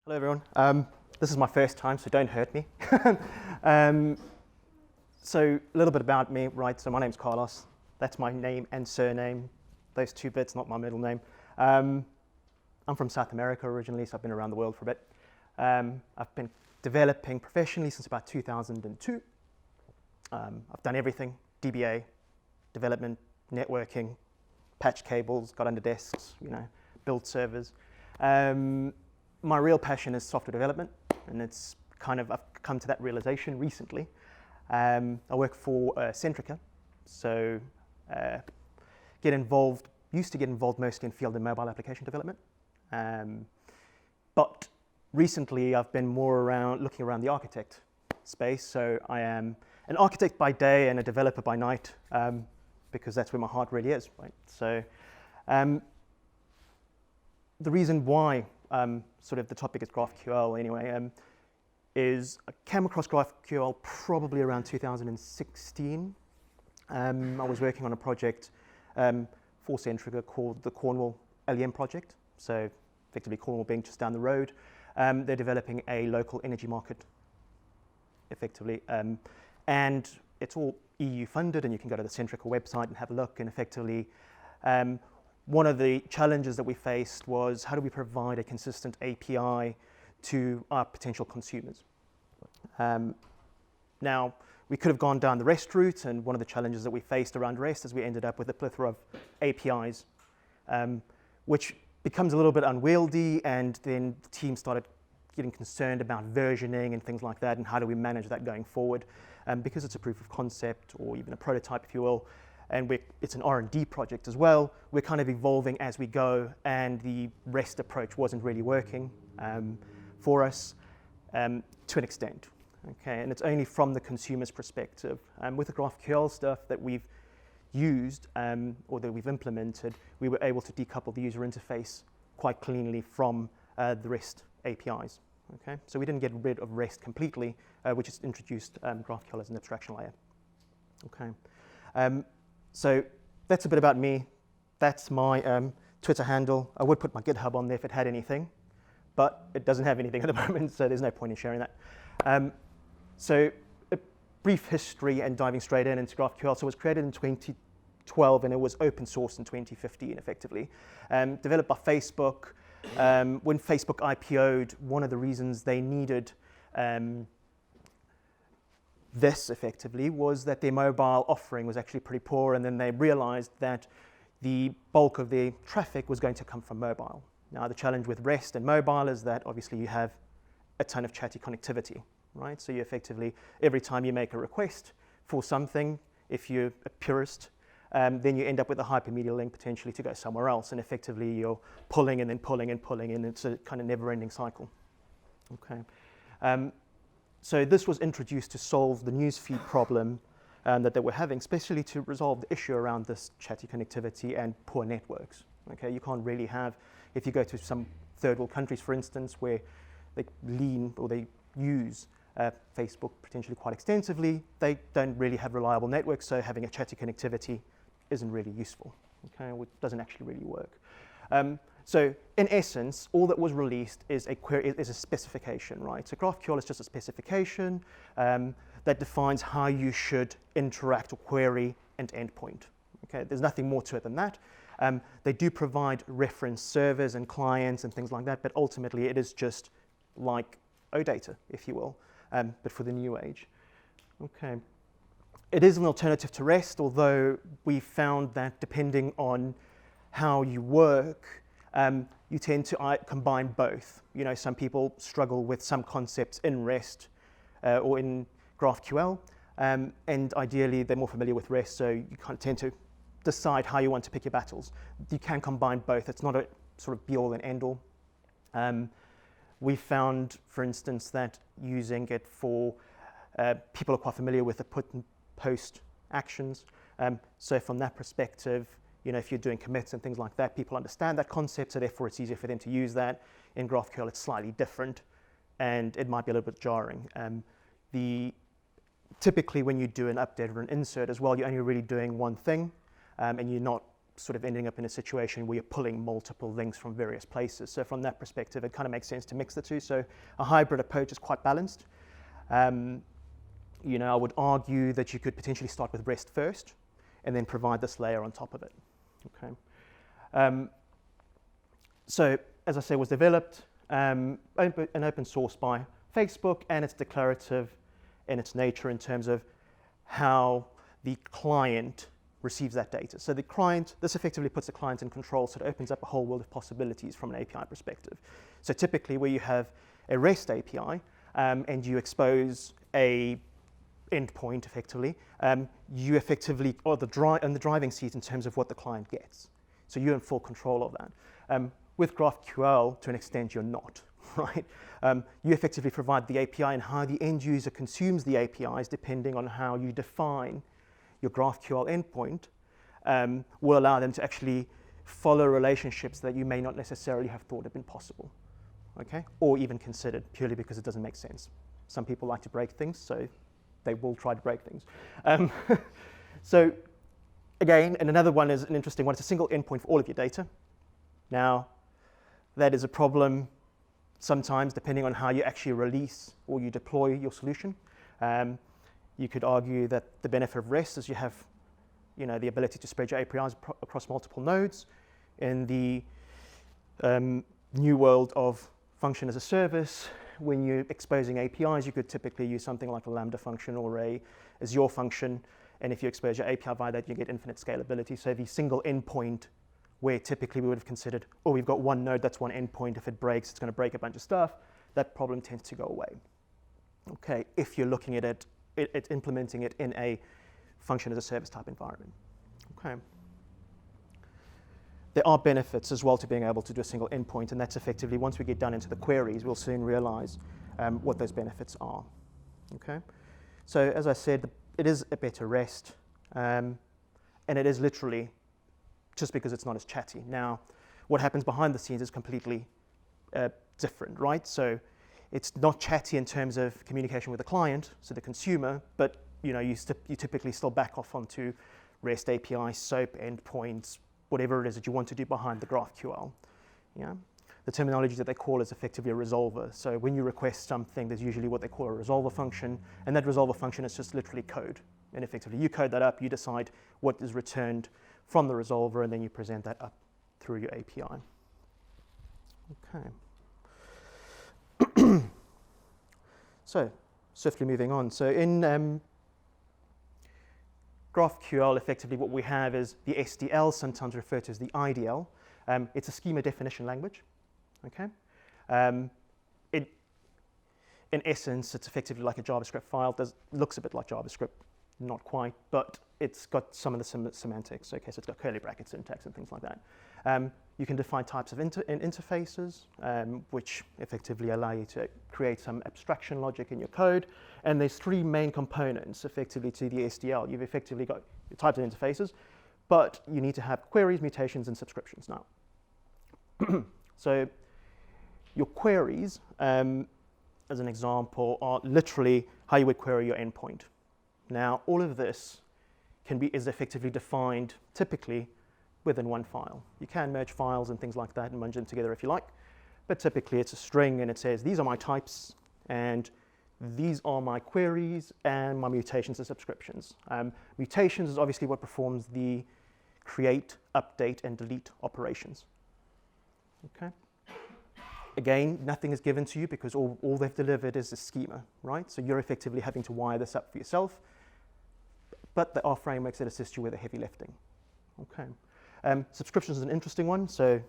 Hello everyone. This is my first time, so don't hurt me. So a little bit about me, right? So my name's Carlos. That's my name and surname. Those two bits, not my middle name. I'm from South America originally, so I've been around the world for a bit. I've been developing professionally since about 2002. I've done everything: DBA, development, networking, patch cables, got under desks, build servers. My real passion is software development, and it's I've come to that realization recently. I work for Centrica, so used to get involved mostly in field and mobile application development. But recently I've been more looking around the architect space, so I am an architect by day and a developer by night, because that's where my heart really is, right? So the reason why sort of the topic is GraphQL anyway, is I came across GraphQL probably around 2016. I was working on a project for Centrica called the Cornwall LEM project, so effectively Cornwall being just down the road. They're developing a local energy market, effectively, and it's all EU funded, and you can go to the Centrica website and have a look, and effectively one of the challenges that we faced was how do we provide a consistent API to our potential consumers. Now, we could have gone down the REST route, and one of the challenges that we faced around REST is we ended up with a plethora of APIs, which becomes a little bit unwieldy, and then the team started getting concerned about versioning and things like that, and how do we manage that going forward, because it's a proof of concept or even a prototype, if you will. And it's an R&D project as well. We're kind of evolving as we go, and the REST approach wasn't really working for us to an extent. Okay, and it's only from the consumer's perspective. With the GraphQL stuff that we've used or that we've implemented, we were able to decouple the user interface quite cleanly from the REST APIs. Okay, so we didn't get rid of REST completely, we just introduced GraphQL as an abstraction layer. Okay. So that's a bit about me. That's my Twitter handle. I would put my GitHub on there if it had anything, but it doesn't have anything at the moment, so there's no point in sharing that. So a brief history and diving straight into GraphQL. So it was created in 2012, and it was open source in 2015, effectively. Developed by Facebook. When Facebook IPO'd, one of the reasons they needed this effectively was that their mobile offering was actually pretty poor, and then they realized that the bulk of their traffic was going to come from mobile. Now, the challenge with REST and mobile is that obviously you have a ton of chatty connectivity, right? So you effectively, every time you make a request for something, if you're a purist, then you end up with a hypermedia link potentially to go somewhere else, and effectively you're pulling and then pulling and pulling, and it's a kind of never-ending cycle. Okay. So this was introduced to solve the newsfeed problem that they were having, especially to resolve the issue around this chatty connectivity and poor networks. Okay, you can't really have, if you go to some third world countries, for instance, where they lean or they use Facebook potentially quite extensively, they don't really have reliable networks, so having a chatty connectivity isn't really useful. Okay, it doesn't actually really work. So in essence, all that was released is a specification, right? So GraphQL is just a specification that defines how you should interact or query an endpoint. Okay, there's nothing more to it than that. They do provide reference servers and clients and things like that, but ultimately it is just like OData, if you will, but for the new age. Okay. It is an alternative to REST, although we found that depending on how you work, you tend to combine both. Some people struggle with some concepts in REST or in GraphQL, and ideally they're more familiar with REST, so you kind of tend to decide how you want to pick your battles. You can combine both. It's not a sort of be-all and end-all. We found, for instance, that using it for people are quite familiar with the put and post actions. So from that perspective, if you're doing commits and things like that, people understand that concept, so therefore it's easier for them to use that. In GraphQL, it's slightly different, and it might be a little bit jarring. Typically, when you do an update or an insert as well, you're only really doing one thing, and you're not sort of ending up in a situation where you're pulling multiple links from various places. So from that perspective, it kind of makes sense to mix the two. So a hybrid approach is quite balanced. You know, I would argue that you could potentially start with REST first and then provide this layer on top of it. Okay. So as I say, it was developed and open source by Facebook, and it's declarative in its nature in terms of how the client receives that data. So the client, this effectively puts the client in control, so it opens up a whole world of possibilities from an API perspective. So typically where you have a REST API and you expose a endpoint effectively, you effectively are in the driving seat in terms of what the client gets. So you're in full control of that. With GraphQL, to an extent, you're not, right? You effectively provide the API, and how the end user consumes the APIs, depending on how you define your GraphQL endpoint, will allow them to actually follow relationships that you may not necessarily have thought have been possible, okay? Or even considered, purely because it doesn't make sense. Some people like to break things, so they will try to break things. So again, and another one is an interesting one. It's a single endpoint for all of your data. Now, that is a problem sometimes, depending on how you actually release or you deploy your solution. You could argue that the benefit of REST is you have, you know, the ability to spread your APIs across multiple nodes. In the new world of function as a service, when you're exposing APIs, you could typically use something like a Lambda function or a Azure function. And if you expose your API via that, you get infinite scalability. So the single endpoint, where typically we would have considered, oh, we've got one node, that's one endpoint. If it breaks, it's going to break a bunch of stuff. That problem tends to go away. Okay, if you're looking at it implementing it in a function as a service type environment. Okay. There are benefits as well to being able to do a single endpoint, and that's effectively, once we get down into the queries, we'll soon realize what those benefits are. Okay. So as I said, it is a better REST, and it is literally just because it's not as chatty. Now, what happens behind the scenes is completely different, right? So it's not chatty in terms of communication with the client, so the consumer, but you know, you typically still back off onto REST API, SOAP, endpoints, whatever it is that you want to do behind the GraphQL. Yeah? The terminology that they call is effectively a resolver. So when you request something, there's usually what they call a resolver function, and that resolver function is just literally code. And effectively, you code that up, you decide what is returned from the resolver, and then you present that up through your API. Okay. So, swiftly moving on. So in GraphQL, effectively what we have is the SDL, sometimes referred to as the IDL. It's a schema definition language. Okay. In essence, it's effectively like a JavaScript file. It looks a bit like JavaScript, not quite, but it's got some of the semantics. Okay, so it's got curly bracket syntax and things like that. You can define types of interfaces, which effectively allow you to create some abstraction logic in your code. And there's three main components, effectively, to the SDL. You've effectively got your types of interfaces, but you need to have queries, mutations, and subscriptions now. So your queries, as an example, are literally how you would query your endpoint. Now, all of this is effectively defined typically within one file. You can merge files and things like that and merge them together if you like, but typically it's a string and it says, these are my types and these are my queries and my mutations and subscriptions. Mutations is obviously what performs the create, update, and delete operations. Okay. Again, nothing is given to you because all they've delivered is a schema, right? So you're effectively having to wire this up for yourself, but there are frameworks that assist you with the heavy lifting. Okay. Subscriptions is an interesting one, so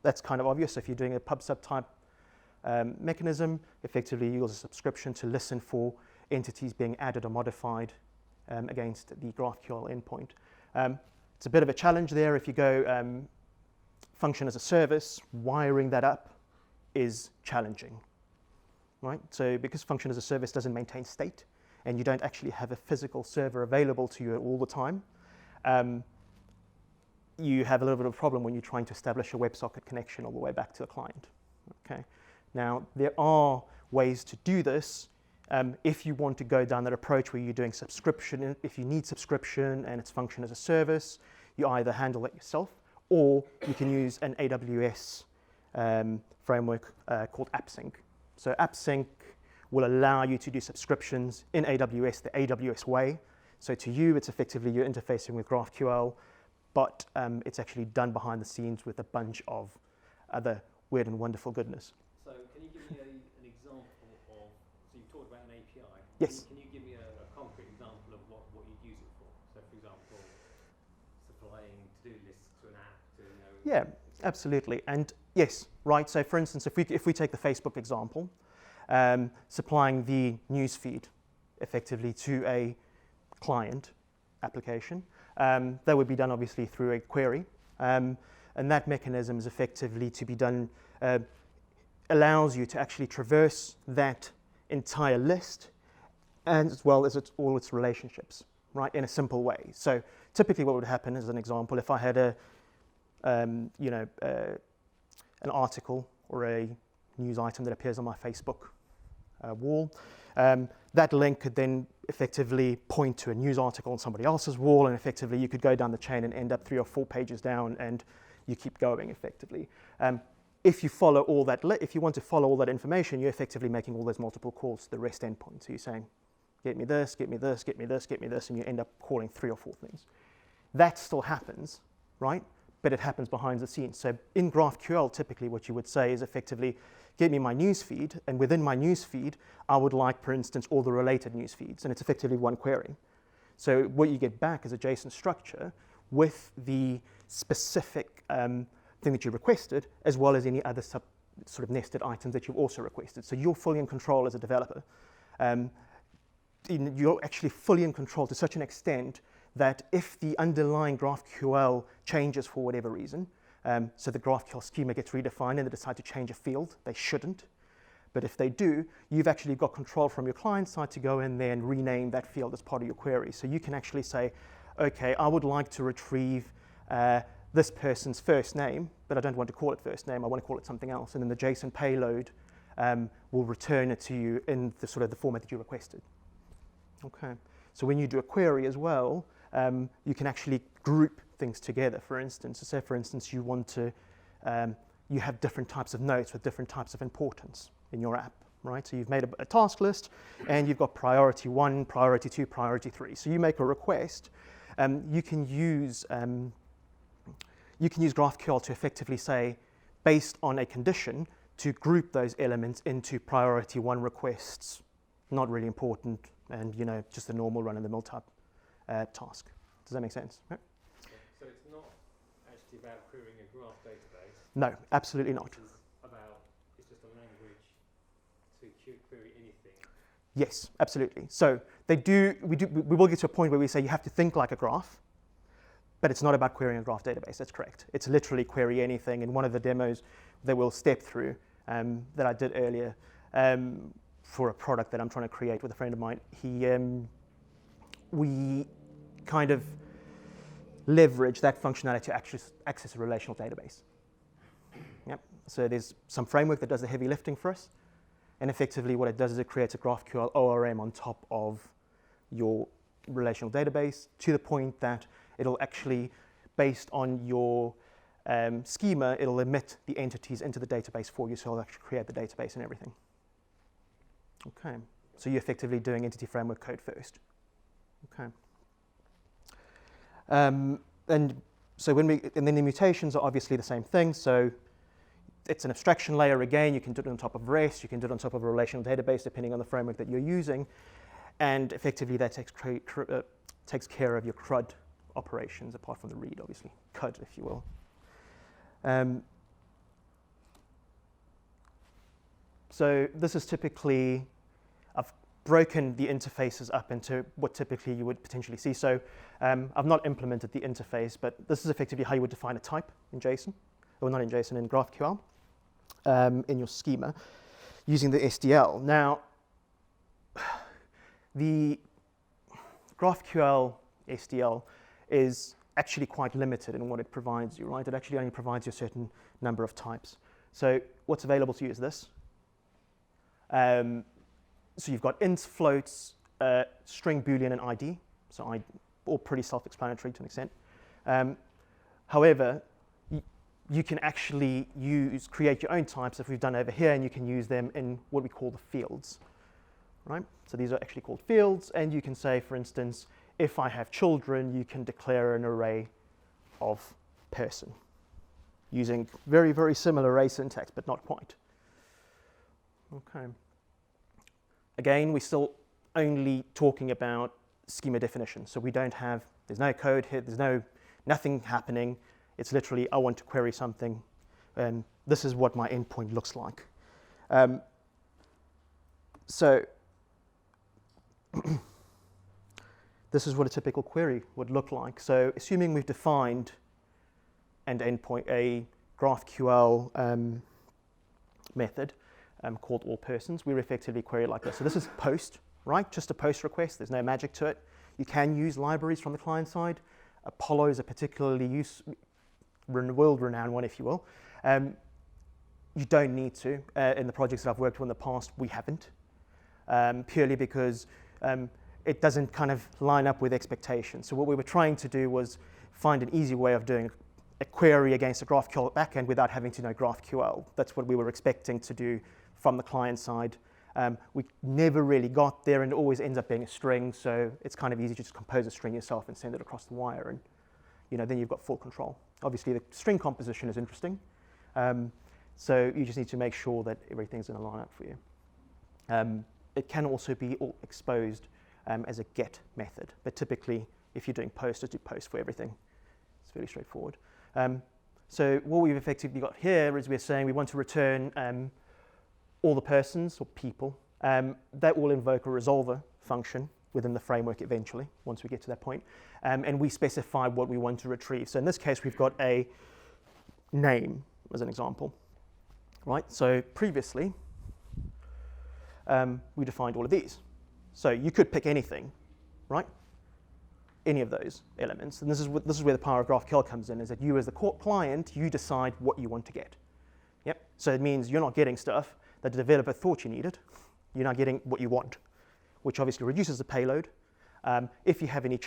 that's kind of obvious. If you're doing a pub/sub type mechanism, effectively you use a subscription to listen for entities being added or modified against the GraphQL endpoint. It's a bit of a challenge there. If you go function as a service, wiring that up is challenging, right? So because function as a service doesn't maintain state, and you don't actually have a physical server available to you all the time, you have a little bit of a problem when you're trying to establish a WebSocket connection all the way back to the client. Okay. Now, there are ways to do this. If you want to go down that approach where you're doing subscription, if you need subscription and it's function as a service, you either handle that yourself, or you can use an AWS framework called AppSync. So AppSync will allow you to do subscriptions in AWS the AWS way. So to you, it's effectively you're interfacing with GraphQL, but it's actually done behind the scenes with a bunch of other weird and wonderful goodness. So can you give me an example of, so you talked about an API. Yes. Can you give me a concrete example of what you'd use it for? So for example, supplying to-do lists to an app to know. Yeah, absolutely. And yes, right. So for instance, if we take the Facebook example, supplying the newsfeed effectively to a client application, that would be done obviously through a query. And that mechanism is effectively to be done, allows you to actually traverse that entire list, and as well as all its relationships, right, in a simple way. So typically what would happen, as an example, if I had an article or a news item that appears on my Facebook wall, that link could then effectively point to a news article on somebody else's wall, and effectively you could go down the chain and end up 3 or 4 pages down, and you keep going effectively. If you follow all that, if you want to follow all that information, you're effectively making all those multiple calls to the REST endpoint. So you're saying, get me this, get me this, get me this, get me this, and you end up calling 3 or 4 things. That still happens, right? But it happens behind the scenes. So in GraphQL, typically what you would say is effectively, get me my news feed, and within my news feed, I would like, for instance, all the related news feeds, and it's effectively one query. So what you get back is a JSON structure with the specific thing that you requested, as well as any other sort of nested items that you've also requested. So you're fully in control as a developer. You're actually fully in control to such an extent that if the underlying GraphQL changes for whatever reason, so the GraphQL schema gets redefined and they decide to change a field, they shouldn't. But if they do, you've actually got control from your client side to go in there and rename that field as part of your query. So you can actually say, okay, I would like to retrieve this person's first name, but I don't want to call it first name, I want to call it something else. And then the JSON payload will return it to you in the sort of the format that you requested. Okay. So when you do a query as well, you can actually group things together. For instance, so say for instance you want to, you have different types of notes with different types of importance in your app, right? So you've made a task list, and you've got priority 1, priority 2, priority 3. So you make a request. You can use GraphQL to effectively say, based on a condition, to group those elements into priority 1 requests, not really important, and just a normal run-of-the-mill type task. Does that make sense? Right? So it's not actually about querying a graph database. No, absolutely not. It's just a language to query anything. Yes, absolutely. So we will get to a point where we say you have to think like a graph, but it's not about querying a graph database. That's correct. It's literally query anything. In one of the demos that we'll step through that I did earlier for a product that I'm trying to create with a friend of mine, we kind of leverage that functionality to access a relational database. Yep. So there's some framework that does the heavy lifting for us, and effectively what it does is it creates a GraphQL ORM on top of your relational database, to the point that it'll actually, based on your schema, it'll emit the entities into the database for you, so it'll actually create the database and everything. Okay, so you're effectively doing entity framework code first. Okay. And then the mutations are obviously the same thing. So it's an abstraction layer again. You can do it on top of REST. You can do it on top of a relational database, depending on the framework that you're using. And effectively, that takes care of your CRUD operations, apart from the read, obviously, CUD, if you will. So this is typically, I've broken the interfaces up into what typically you would potentially see. So I've not implemented the interface, but this is effectively how you would define a type in JSON, or not in JSON, in GraphQL, in your schema, using the SDL. Now, the GraphQL SDL is actually quite limited in what it provides you, right? It actually only provides you a certain number of types. So what's available to you is this. So you've got ints, floats, string, boolean, and ID. So all pretty self-explanatory to an extent. However, you can actually create your own types if we've done over here, and you can use them in what we call the fields, right? So these are actually called fields, and you can say, for instance, if I have children, you can declare an array of person using very, very similar array syntax, but not quite. Okay. Again, we're still only talking about schema definition, so we don't have, there's no code here, there's nothing happening. It's literally, I want to query something, and this is what my endpoint looks like. So this is what a typical query would look like. So assuming we've defined an endpoint, a GraphQL method called allPersons, we effectively query like this. So this is post, right? Just a post request. There's no magic to it. You can use libraries from the client side. Apollo is a particularly world-renowned one, if you will. You don't need to. In the projects that I've worked on in the past, we haven't, purely because it doesn't kind of line up with expectations. So what we were trying to do was find an easy way of doing a query against a GraphQL backend without having to know GraphQL. That's what we were expecting to do from the client side. We never really got there, and it always ends up being a string, so it's kind of easy to just compose a string yourself and send it across the wire, and then you've got full control. Obviously, the string composition is interesting, so you just need to make sure that everything's in a lineup for you. It can also be exposed as a get method, but typically, if you're doing post, just do post for everything. It's fairly straightforward. So what we've effectively got here is we're saying we want to return all the persons or people. That will invoke a resolver function within the framework eventually, once we get to that point. And we specify what we want to retrieve. So in this case, we've got a name as an example, right? So previously, we defined all of these. So you could pick anything, right? Any of those elements. And this is where the power of GraphQL comes in, is that you as the client, you decide what you want to get. Yep. So it means you're not getting stuff that the developer thought you needed. You're not getting what you want, which obviously reduces the payload. If you have any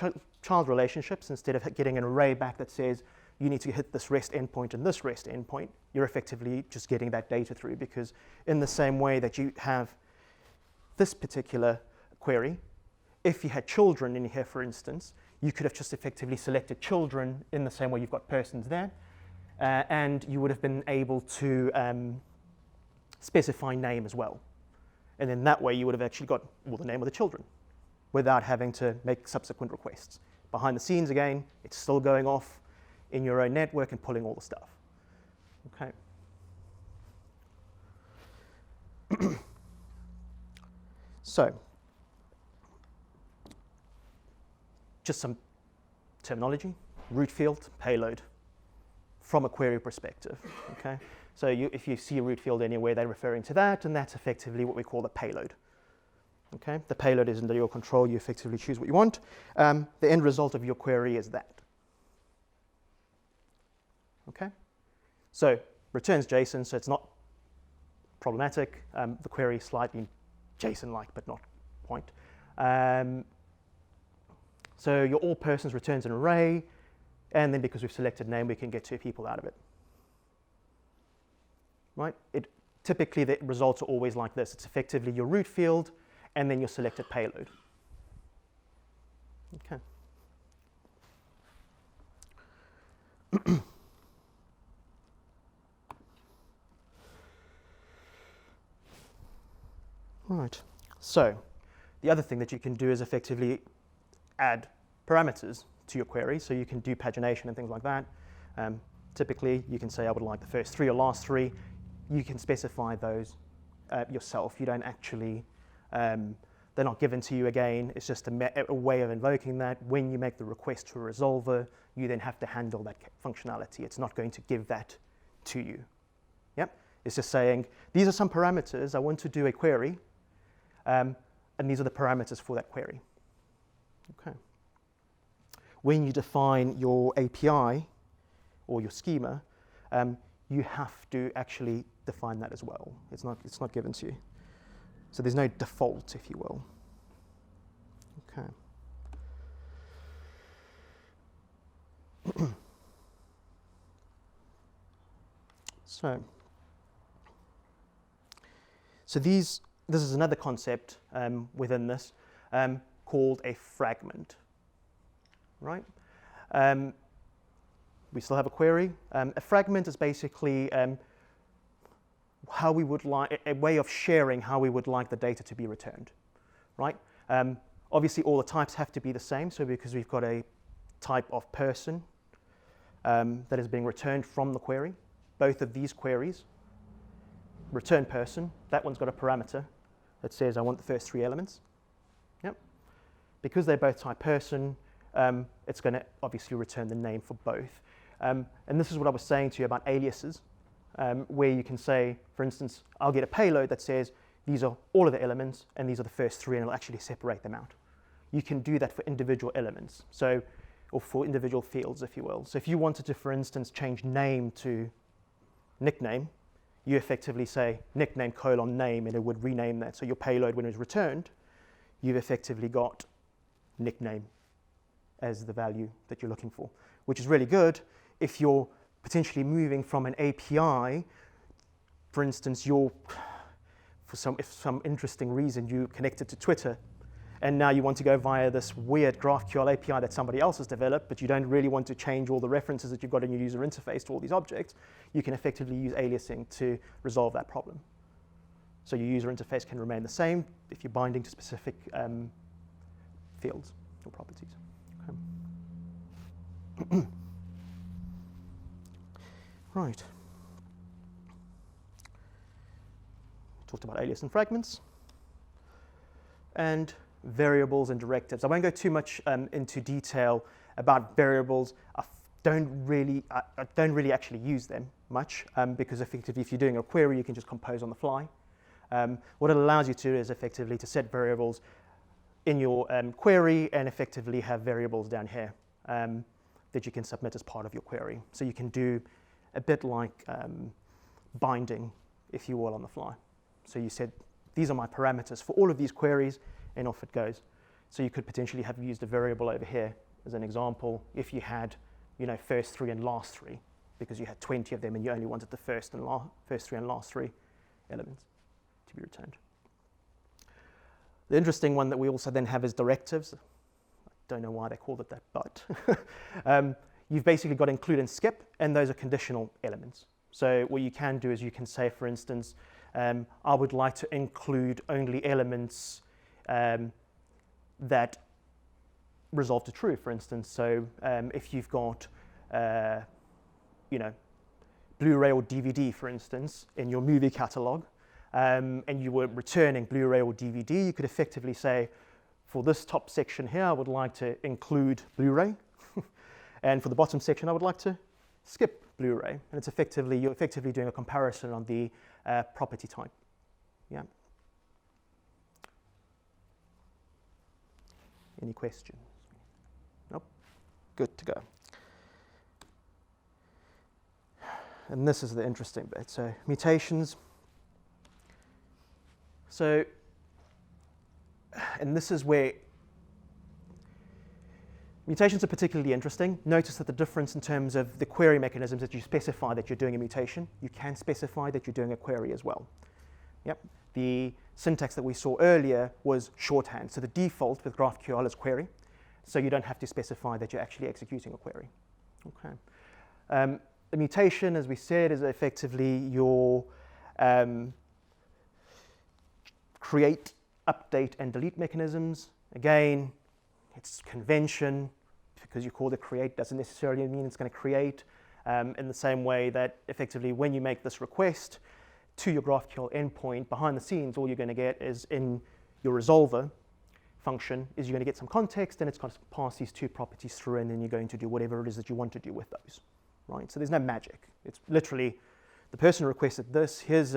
child relationships, instead of getting an array back that says you need to hit this REST endpoint and this REST endpoint, you're effectively just getting that data through, because in the same way that you have this particular query, if you had children in here, for instance, you could have just effectively selected children in the same way you've got persons there, and you would have been able to specify name as well. And then that way you would have actually got the name of the children without having to make subsequent requests. Behind the scenes, again, it's still going off in your own network and pulling all the stuff. Okay. So, just some terminology: root field, payload, from a query perspective. Okay. So if you see a root field anywhere, they're referring to that, and that's effectively what we call the payload. Okay. The payload is under your control. You effectively choose what you want. The end result of your query is that. Okay. So returns JSON, so it's not problematic. The query is slightly JSON-like, but not quite. So your all persons returns an array, and then because we've selected name, we can get 2 people out of it. Right? Typically, the results are always like this. It's effectively your root field, and then your selected payload. Okay. Right. So the other thing that you can do is effectively add parameters to your query. So you can do pagination and things like that. Typically, you can say, I would like the first 3 or last 3. You can specify those yourself. You don't actually, they're not given to you again. It's just a way of invoking that. When you make the request to a resolver, you then have to handle that functionality. It's not going to give that to you. Yep. It's just saying, these are some parameters. I want to do a query, and these are the parameters for that query. Okay. When you define your API or your schema, you have to actually define that as well. It's not given to you. So there's no default, if you will. Okay. So this is another concept within this called a fragment, right? We still have a query. A fragment is basically how we would like a way of sharing how we would like the data to be returned, right? Obviously, all the types have to be the same. So because we've got a type of person that is being returned from the query, both of these queries, return person, that one's got a parameter that says I want the first 3 elements. Yep. Because they're both type person, it's going to obviously return the name for both. And this is what I was saying to you about aliases, where you can say, for instance, I'll get a payload that says these are all of the elements and these are the first 3, and it'll actually separate them out. You can do that for individual elements, so, or for individual fields, if you will. So if you wanted to, for instance, change name to nickname, you effectively say nickname : name, and it would rename that. So your payload, when it's returned, you've effectively got nickname as the value that you're looking for, which is really good if you're potentially moving from an API. For instance, if some interesting reason you connected to Twitter, and now you want to go via this weird GraphQL API that somebody else has developed, but you don't really want to change all the references that you've got in your user interface to all these objects, you can effectively use aliasing to resolve that problem. So your user interface can remain the same if you're binding to specific fields or properties. Okay. Right. Talked about alias and fragments. And variables and directives. I won't go too much into detail about variables. I don't really actually use them much because effectively if you're doing a query, you can just compose on the fly. What it allows you to do is effectively to set variables in your query and effectively have variables down here that you can submit as part of your query. So you can do a bit like binding, if you will, on the fly. So you said, these are my parameters for all of these queries, and off it goes. So you could potentially have used a variable over here as an example if you had, first 3 and last 3, because you had 20 of them and you only wanted the first 3 and last 3 elements to be returned. The interesting one that we also then have is directives. I don't know why they called it that, but you've basically got include and skip, and those are conditional elements. So what you can do is you can say, for instance, I would like to include only elements that resolve to true, for instance. So if you've got, Blu-ray or DVD, for instance, in your movie catalog, and you were returning Blu-ray or DVD, you could effectively say, for this top section here, I would like to include Blu-ray, and for the bottom section, I would like to skip Blu-ray. And it's you're effectively doing a comparison on the property type. Yeah. Any questions? Nope. Good to go. And this is the interesting bit. So mutations. So, and this is where mutations are particularly interesting. Notice that the difference in terms of the query mechanisms that you specify that you're doing a mutation, you can specify that you're doing a query as well. Yep. The syntax that we saw earlier was shorthand. So the default with GraphQL is query. So you don't have to specify that you're actually executing a query. Okay. The mutation, as we said, is effectively your create, update, and delete mechanisms. Again, it's convention. Because you call it create doesn't necessarily mean it's going to create. In the same way that effectively when you make this request to your GraphQL endpoint, behind the scenes, all you're going to get is in your resolver function is you're going to get some context, and it's going to pass these 2 properties through, and then you're going to do whatever it is that you want to do with those, right? So there's no magic. It's literally the person requested this. Here's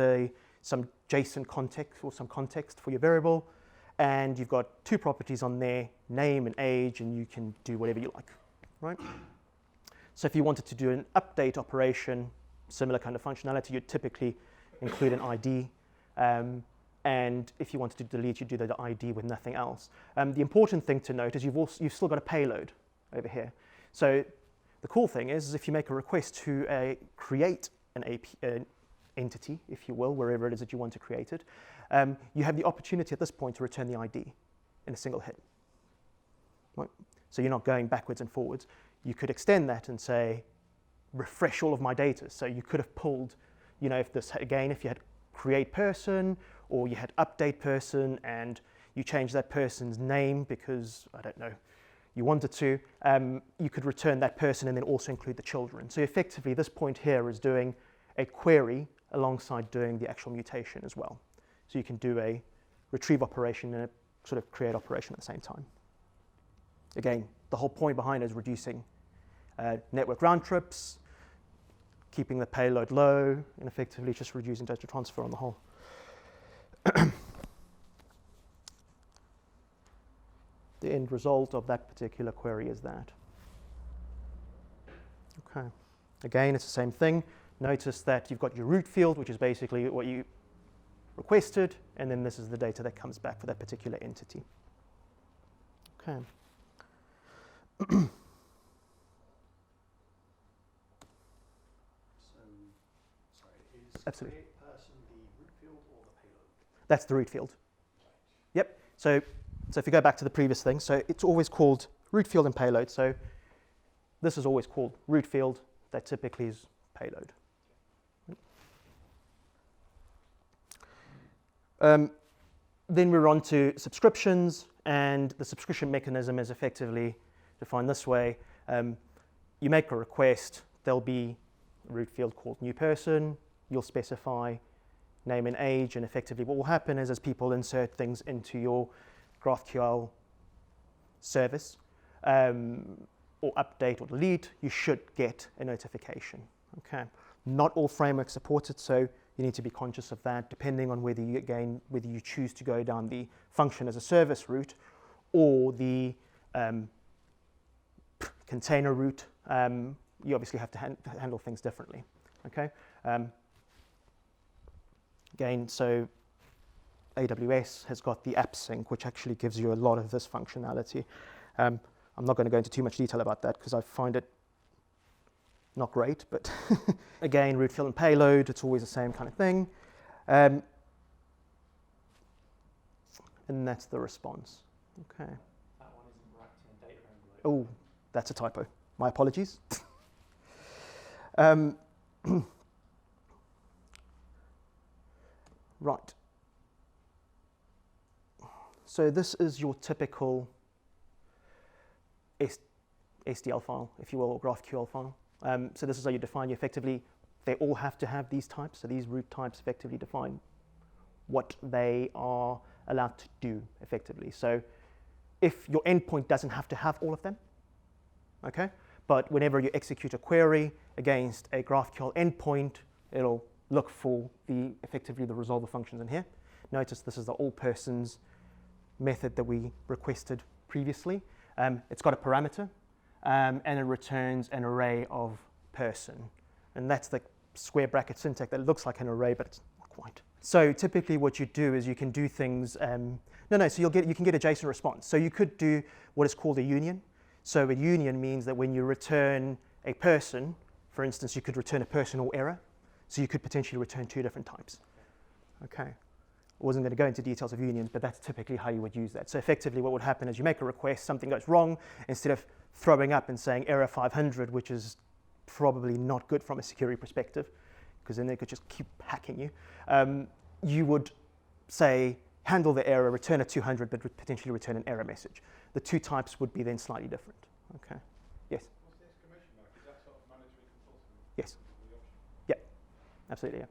some JSON context or some context for your variable, and you've got 2 properties on there, name and age, and you can do whatever you like, right? So if you wanted to do an update operation, similar kind of functionality, you'd typically include an ID, and if you wanted to delete, you do the ID with nothing else. The important thing to note is you've still got a payload over here. So The cool thing is if you make a request to create an entity, if you will, wherever it is that you want to create it, you have the opportunity at this point to return the ID in a single hit. Right? So you're not going backwards and forwards. You could extend that and say, refresh all of my data. So you could have pulled, if you had create person or you had update person and you change that person's name because, I don't know, you wanted to, you could return that person and then also include the children. So effectively, this point here is doing a query alongside doing the actual mutation as well. So you can do a retrieve operation and a sort of create operation at the same time. Again, the whole point behind it is reducing network round trips, keeping the payload low, and effectively just reducing data transfer on the whole. The end result of that particular query is that. Okay. Again, it's the same thing. Notice that you've got your root field, which is basically what you requested, and then this is the data that comes back for that particular entity. Okay. Absolutely. Create person the root field or the payload? That's the root field. Yep. So if you go back to the previous thing, so it's always called root field and payload. So this is always called root field. That typically is payload. Then we're on to subscriptions, and the subscription mechanism is effectively defined this way. You make a request, there'll be a root field called new person. You'll specify name and age, and effectively what will happen is as people insert things into your GraphQL service or update or delete, you should get a notification. Okay. Not all frameworks support it, so you need to be conscious of that, depending on whether you choose to go down the function as a service route or the container route. You obviously have to handle things differently. Okay. Again, so AWS has got the app sync, which actually gives you a lot of this functionality. I'm not going to go into too much detail about that because I find it not great, but again, root field and payload, it's always the same kind of thing. And that's the response. Okay. That one isn't wrapped in a data envelope. Oh, that's a typo. My apologies. Right. So this is your typical SDL file, if you will, or GraphQL file. So this is how you define effectively. They all have to have these types. So these root types effectively define what they are allowed to do effectively. So if your endpoint doesn't have to have all of them, okay? But whenever you execute a query against a GraphQL endpoint, it'll look for effectively the resolver functions in here. Notice this is the all persons method that we requested previously. It's got a parameter, and it returns an array of person. And that's the square bracket syntax that looks like an array, but it's not quite. So typically what you do is you can do things, so you can get a JSON response. So you could do what is called a union. So a union means that when you return a person, for instance, you could return a person or error. So you could potentially return two different types. Okay. I wasn't going to go into details of unions, but that's typically how you would use that. So effectively what would happen is you make a request, something goes wrong, instead of throwing up and saying error 500, which is probably not good from a security perspective, because then they could just keep hacking you, you would say handle the error, return a 200, but potentially return an error message. The two types would be then slightly different. Okay. Yes? What's the exclamation mark? Is that sort of management consultant? Yes. Yeah, absolutely, yeah.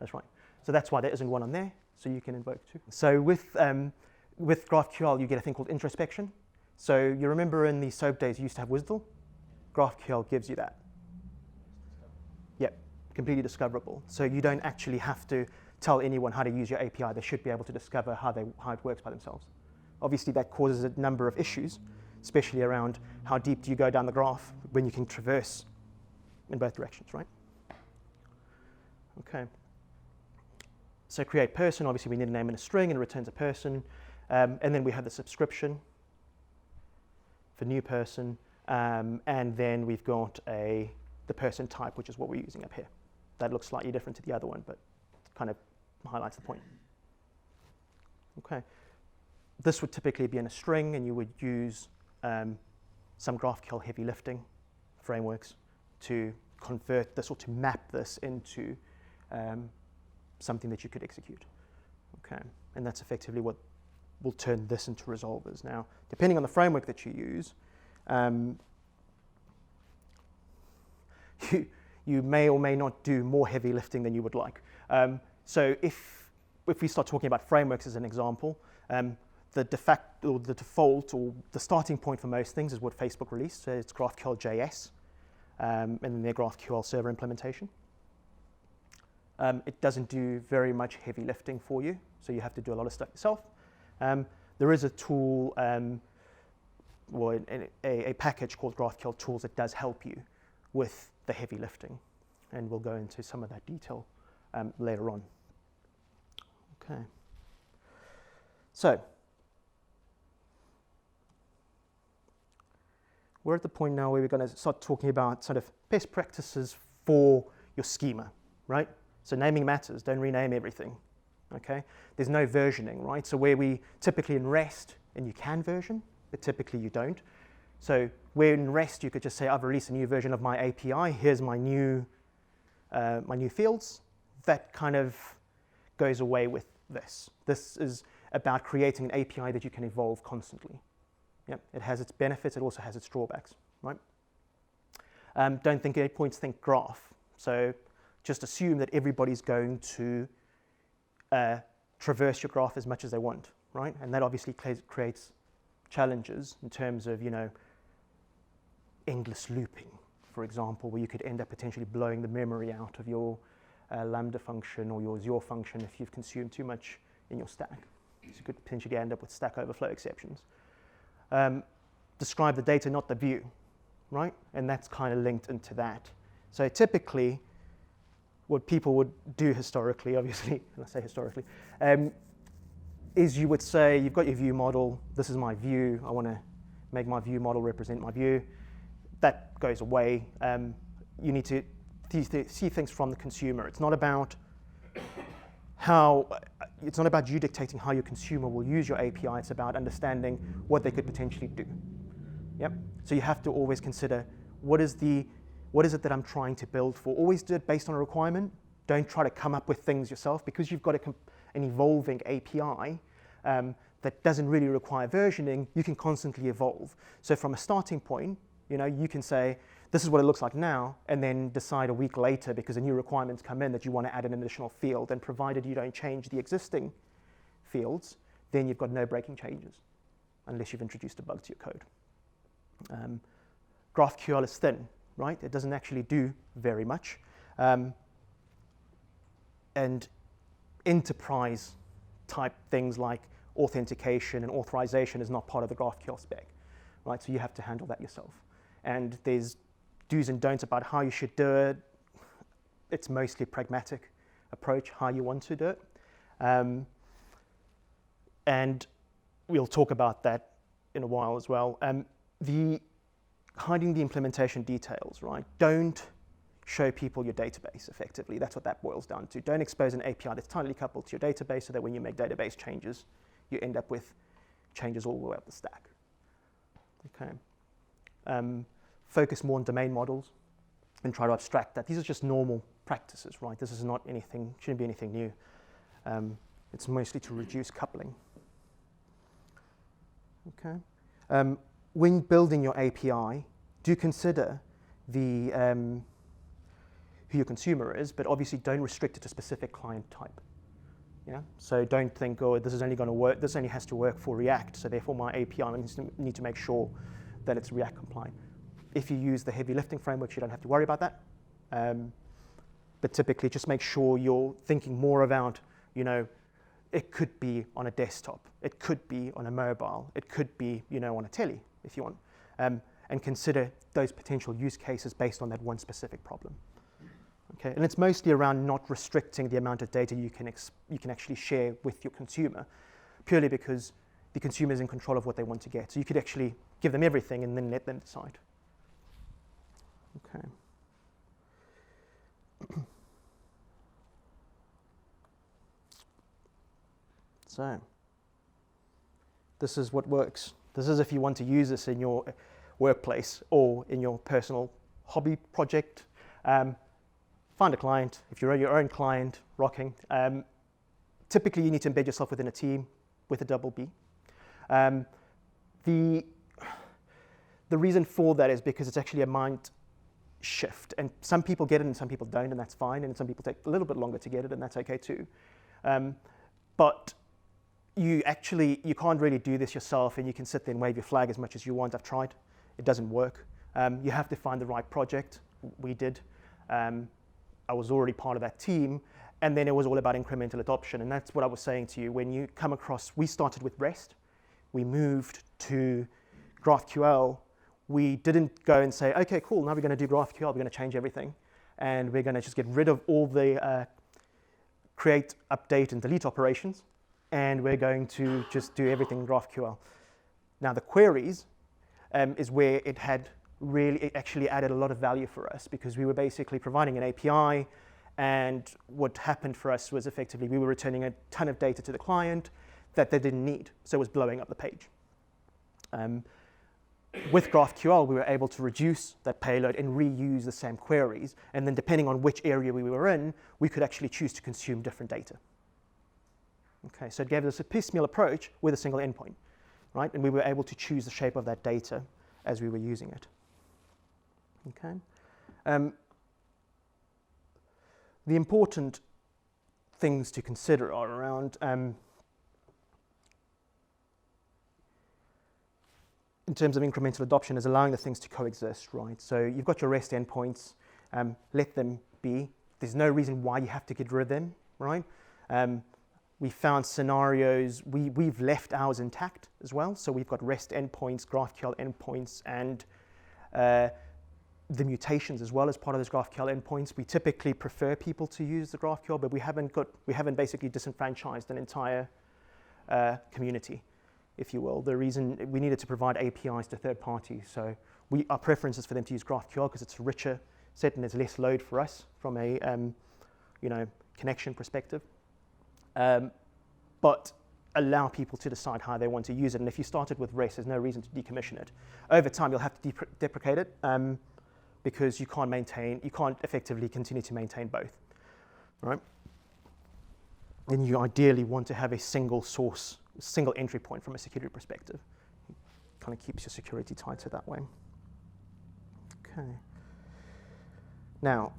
That's right. So that's why there isn't one on there, so you can invoke two. So with GraphQL, you get a thing called Introspection. So you remember in the SOAP days, you used to have WSDL? GraphQL gives you that. Yep, completely discoverable. So you don't actually have to tell anyone how to use your API. They should be able to discover how it works by themselves. Obviously, that causes a number of issues, especially around how deep do you go down the graph when you can traverse in both directions, right? Okay. So create person, obviously we need a name and a string, and it returns a person. And then we have the subscription for new person. And then we've got the person type, which is what we're using up here. That looks slightly different to the other one, but it kind of highlights the point. Okay. This would typically be in a string, and you would use some GraphQL heavy lifting frameworks to convert this or to map this into something that you could execute. Okay, and that's effectively what will turn this into resolvers. Now, depending on the framework that you use, you may or may not do more heavy lifting than you would like. So if we start talking about frameworks as an example, the default or the starting point for most things is what Facebook released. So it's GraphQL JS, and then their GraphQL server implementation. It doesn't do very much heavy lifting for you, so you have to do a lot of stuff yourself. There is a tool, or a package called GraphQL Tools that does help you with the heavy lifting, and we'll go into some of that detail later on. Okay. So, we're at the point now where we're going to start talking about sort of best practices for your schema, right? So naming matters, don't rename everything, okay? There's no versioning, right? So where we typically in REST, and you can version, but typically you don't. So where in REST you could just say, I've released a new version of my API, here's my new fields. That kind of goes away with this. This is about creating an API that you can evolve constantly. Yep, it has its benefits, it also has its drawbacks, right? Don't think endpoints, think graph. So just assume that everybody's going to traverse your graph as much as they want, right? And that obviously creates challenges in terms of, endless looping, for example, where you could end up potentially blowing the memory out of your Lambda function or your Azure function if you've consumed too much in your stack. So you could potentially end up with Stack Overflow exceptions. Describe the data, not the view, right? And that's kind of linked into that. So typically, what people would do historically, obviously, and I say historically, is you would say, you've got your view model, this is my view, I want to make my view model represent my view. That goes away. You need to see things from the consumer. It's not about you dictating how your consumer will use your API, it's about understanding what they could potentially do. Yep. So you have to always consider what is it that I'm trying to build for. Always do it based on a requirement. Don't try to come up with things yourself, because you've got an evolving API that doesn't really require versioning. You can constantly evolve. So from a starting point, you can say, this is what it looks like now, and then decide a week later, because a new requirements come in, that you want to add an additional field. And provided you don't change the existing fields, then you've got no breaking changes, unless you've introduced a bug to your code. GraphQL is thin, right? It doesn't actually do very much. And enterprise type things like authentication and authorization is not part of the GraphQL spec, right? So you have to handle that yourself. And there's do's and don'ts about how you should do it. It's mostly a pragmatic approach, how you want to do it. And we'll talk about that in a while as well. Hiding the implementation details, right? Don't show people your database effectively. That's what that boils down to. Don't expose an API that's tightly coupled to your database, so that when you make database changes, you end up with changes all the way up the stack. Okay. Focus more on domain models and try to abstract that. These are just normal practices, right? This is not anything, shouldn't be anything new. It's mostly to reduce coupling. Okay. When building your API, do consider who your consumer is, but obviously don't restrict it to specific client type. Yeah? So don't think, oh, this is only going to work, this only has to work for React, so therefore my API need to make sure that it's React compliant. If you use the heavy lifting frameworks, you don't have to worry about that. But typically, just make sure you're thinking more about, it could be on a desktop, it could be on a mobile, it could be, on a telly, if you want. And consider those potential use cases based on that one specific problem. Okay, and it's mostly around not restricting the amount of data you can actually share with your consumer, purely because the consumer is in control of what they want to get. So you could actually give them everything and then let them decide. Okay. So, this is what works. This is if you want to use this in your workplace or in your personal hobby project. Find a client. If you're your own client, rocking. Typically, you need to embed yourself within a team with a double B. The reason for that is because it's actually a mind shift, and some people get it and some people don't, and that's fine, and some people take a little bit longer to get it, and that's okay too. But you can't really do this yourself, and you can sit there and wave your flag as much as you want. I've tried. It doesn't work. You have to find the right project. We did. I was already part of that team, and then it was all about incremental adoption, and that's what I was saying to you. When you come across, we started with REST. We moved to GraphQL. We didn't go and say, okay, cool, now we're going to do GraphQL. We're going to change everything, and we're going to just get rid of all the create, update, and delete operations, and we're going to just do everything in GraphQL. Now, the queries is where it actually added a lot of value for us, because we were basically providing an API, and what happened for us was effectively we were returning a ton of data to the client that they didn't need, so it was blowing up the page. With GraphQL, we were able to reduce that payload and reuse the same queries, and then depending on which area we were in, we could actually choose to consume different data. Okay, so it gave us a piecemeal approach with a single endpoint, right? And we were able to choose the shape of that data as we were using it. Okay. The important things to consider are around in terms of incremental adoption, is allowing the things to coexist, right? So you've got your REST endpoints, let them be. There's no reason why you have to get rid of them, right? We found scenarios, we've left ours intact as well. So we've got REST endpoints, GraphQL endpoints, and the mutations as well as part of those GraphQL endpoints. We typically prefer people to use the GraphQL, but we haven't basically disenfranchised an entire community, if you will. The reason we needed to provide APIs to third parties. So our preference is for them to use GraphQL because it's a richer set and there's less load for us from a connection perspective. But allow people to decide how they want to use it. And if you started with REST, there's no reason to decommission it. Over time, you'll have to deprecate it because you can't effectively continue to maintain both, right? And you ideally want to have a single source, single entry point from a security perspective. It kind of keeps your security tighter that way. Okay. Now,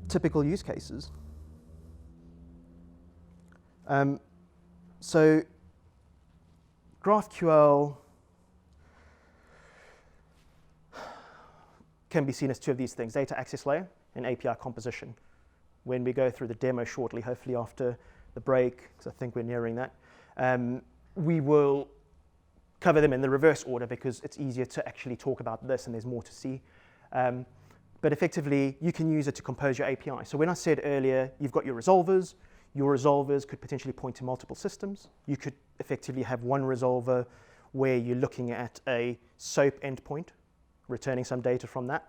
typical use cases. So GraphQL can be seen as two of these things: data access layer and API composition. When we go through the demo shortly, hopefully after the break, because I think we're nearing that, we will cover them in the reverse order because it's easier to actually talk about this and there's more to see. But effectively, you can use it to compose your API. So when I said earlier, you've got your resolvers could potentially point to multiple systems. You could effectively have one resolver where you're looking at a SOAP endpoint, returning some data from that.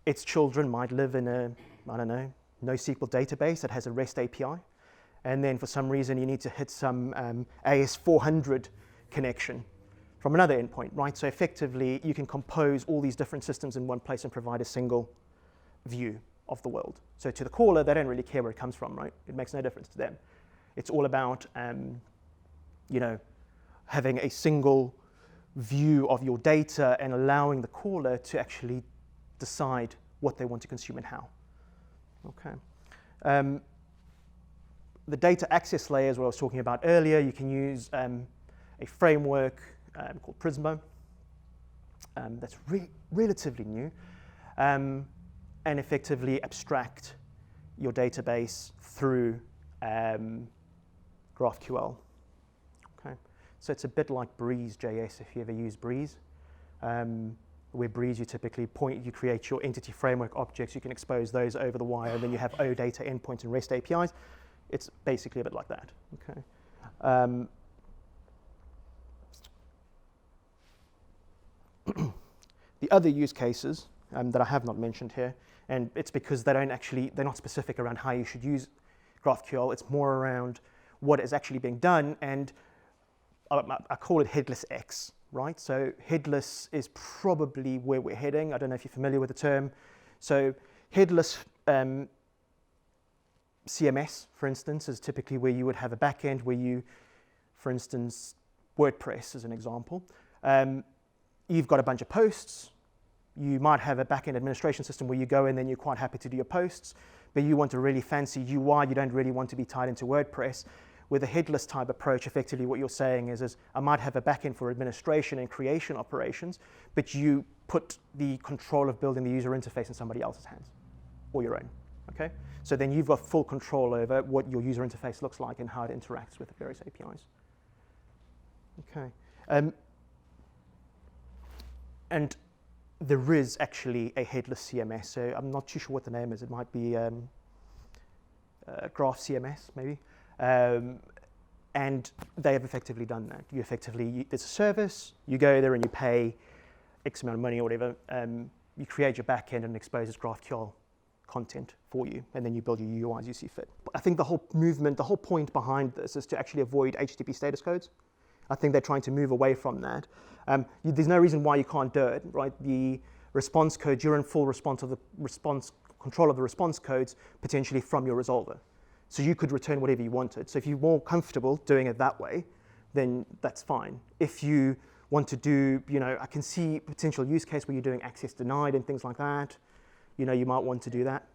Its children might live in a, NoSQL database that has a REST API. And then for some reason, you need to hit some AS400 connection from another endpoint, right? So effectively, you can compose all these different systems in one place and provide a single view of the world. So to the caller, they don't really care where it comes from, right? It makes no difference to them. It's all about, having a single view of your data and allowing the caller to actually decide what they want to consume and how. Okay. The data access layer is what I was talking about earlier. You can use a framework called Prisma that's relatively new. And effectively abstract your database through GraphQL. Okay, so it's a bit like Breeze.js if you ever use Breeze. Where Breeze, you typically you create your entity framework objects, you can expose those over the wire, and then you have OData endpoints and REST APIs. It's basically a bit like that. Okay. The other use cases that I have not mentioned here, and it's because they're not specific around how you should use GraphQL. It's more around what is actually being done, and I call it headless X, right? So headless is probably where we're heading. I don't know if you're familiar with the term. So headless CMS, for instance, is typically where you would have a backend where you, for instance, WordPress as an example. You've got a bunch of posts. You might have a backend administration system where you go in and you're quite happy to do your posts, but you want a really fancy UI. You don't really want to be tied into WordPress. With a headless type approach, effectively what you're saying is I might have a backend for administration and creation operations, but you put the control of building the user interface in somebody else's hands or your own. Okay? So then you've got full control over what your user interface looks like and how it interacts with the various APIs. Okay. And there is actually a headless CMS, so I'm not too sure what the name is. It might be Graph CMS, maybe. And they have effectively done that. There's a service, you go there and you pay X amount of money or whatever, you create your backend and it exposes GraphQL content for you, and then you build your UI as you see fit. I think the whole point behind this is to actually avoid HTTP status codes. I think they're trying to move away from that. There's no reason why you can't do it, right? The response code, you're in full control of the response codes, potentially from your resolver. So you could return whatever you wanted. So if you're more comfortable doing it that way, then that's fine. If you want to do, I can see potential use case where you're doing access denied and things like that. You might want to do that.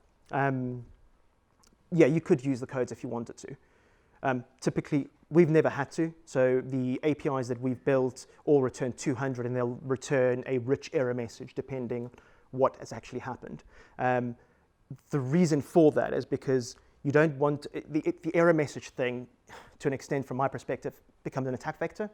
Yeah, you could use the codes if you wanted to. Typically, we've never had to. So the APIs that we've built all return 200, and they'll return a rich error message depending what has actually happened. The reason for that is because you don't want the error message thing, to an extent, from my perspective, becomes an attack vector.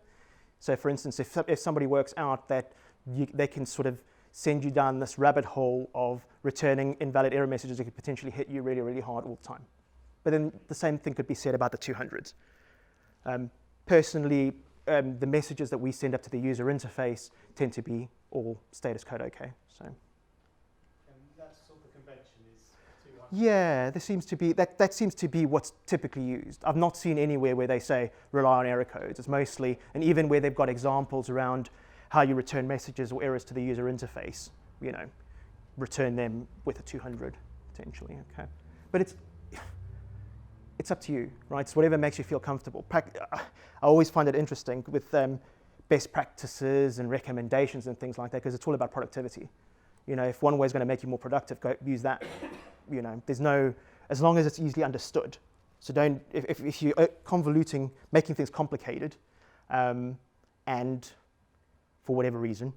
So, for instance, if somebody works out that they can sort of send you down this rabbit hole of returning invalid error messages, it could potentially hit you really, really hard all the time. But then the same thing could be said about the 200s. Personally, the messages that we send up to the user interface tend to be all status code okay. So. And that sort of convention is 200. Yeah, that seems to be what's typically used. I've not seen anywhere where they say rely on error codes. It's mostly, and even where they've got examples around how you return messages or errors to the user interface, return them with a 200 potentially. Okay, but it's up to you, right? It's whatever makes you feel comfortable. I always find it interesting with best practices and recommendations and things like that, because it's all about productivity. If one way is going to make you more productive, go use that. There's no, as long as it's easily understood. So don't, if you're convoluting, making things complicated, and for whatever reason,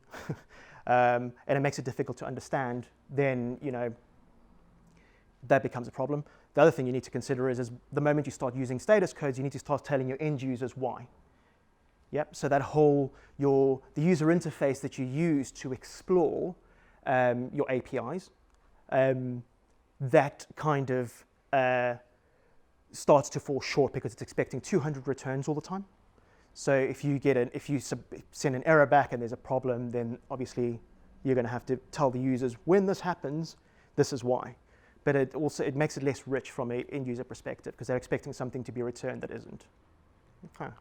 and it makes it difficult to understand, then that becomes a problem. The other thing you need to consider is the moment you start using status codes, you need to start telling your end users why. Yep. So that the user interface that you use to explore your APIs, that kind of starts to fall short because it's expecting 200 returns all the time. So if you send an error back and there's a problem, then obviously you're going to have to tell the users when this happens, this is why. But it makes it less rich from an end user perspective because they're expecting something to be returned that isn't. Okay.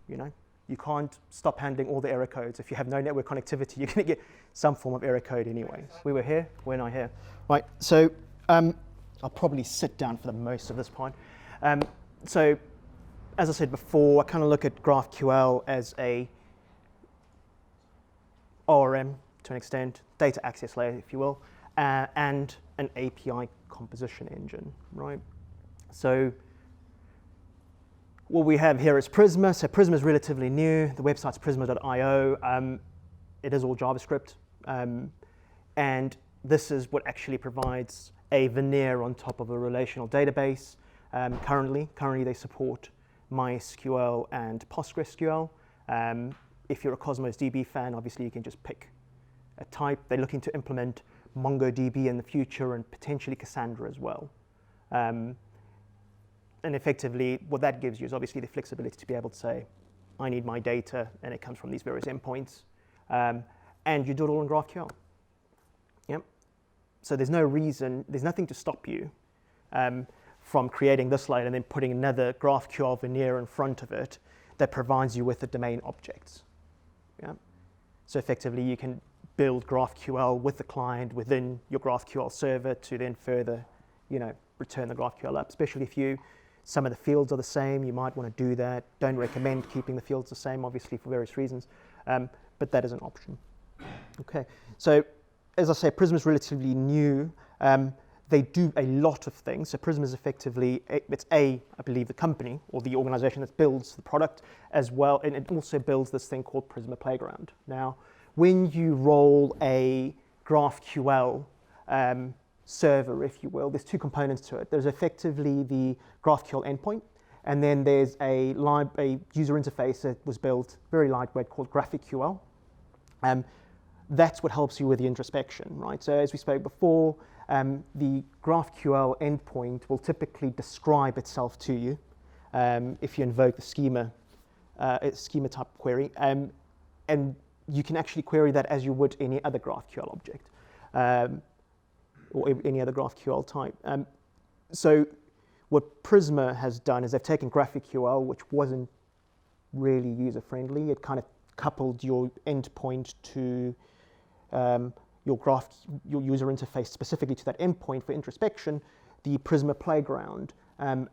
You can't stop handling all the error codes. If you have no network connectivity, you're going to get some form of error code anyway. We were here, we're not here. Right, so I'll probably sit down for the most of this part. So as I said before, I kind of look at GraphQL as a ORM to an extent, data access layer, if you will, and an API composition engine, right? So what we have here is Prisma. So Prisma is relatively new. The website's prisma.io. It is all JavaScript. And this is what actually provides a veneer on top of a relational database. Currently they support MySQL and PostgreSQL. If you're a Cosmos DB fan, obviously you can just pick a type. They're looking to implement MongoDB in the future and potentially Cassandra as well. And effectively, what that gives you is obviously the flexibility to be able to say, I need my data, and it comes from these various endpoints. and you do it all in GraphQL. Yep. So there's no reason, there's nothing to stop you from creating this layer and then putting another GraphQL veneer in front of it that provides you with the domain objects. Yeah? So effectively, you can build GraphQL with the client within your GraphQL server to then further, return the GraphQL up. Especially if some of the fields are the same, you might want to do that. Don't recommend keeping the fields the same, obviously, for various reasons, but that is an option. Okay, so as I say, Prisma is relatively new. They do a lot of things. So Prisma is effectively, I believe, the company or the organization that builds the product as well, and it also builds this thing called Prisma Playground. Now, when you roll a GraphQL server, if you will, there's two components to it. There's effectively the GraphQL endpoint, and then there's a user interface that was built, very lightweight, called GraphQL. That's what helps you with the introspection, right? So as we spoke before, the GraphQL endpoint will typically describe itself to you if you invoke the schema type query, and you can actually query that as you would any other GraphQL object or any other GraphQL type. So what Prisma has done is they've taken GraphQL, which wasn't really user-friendly. It kind of coupled your endpoint to your user interface specifically to that endpoint for introspection. The Prisma Playground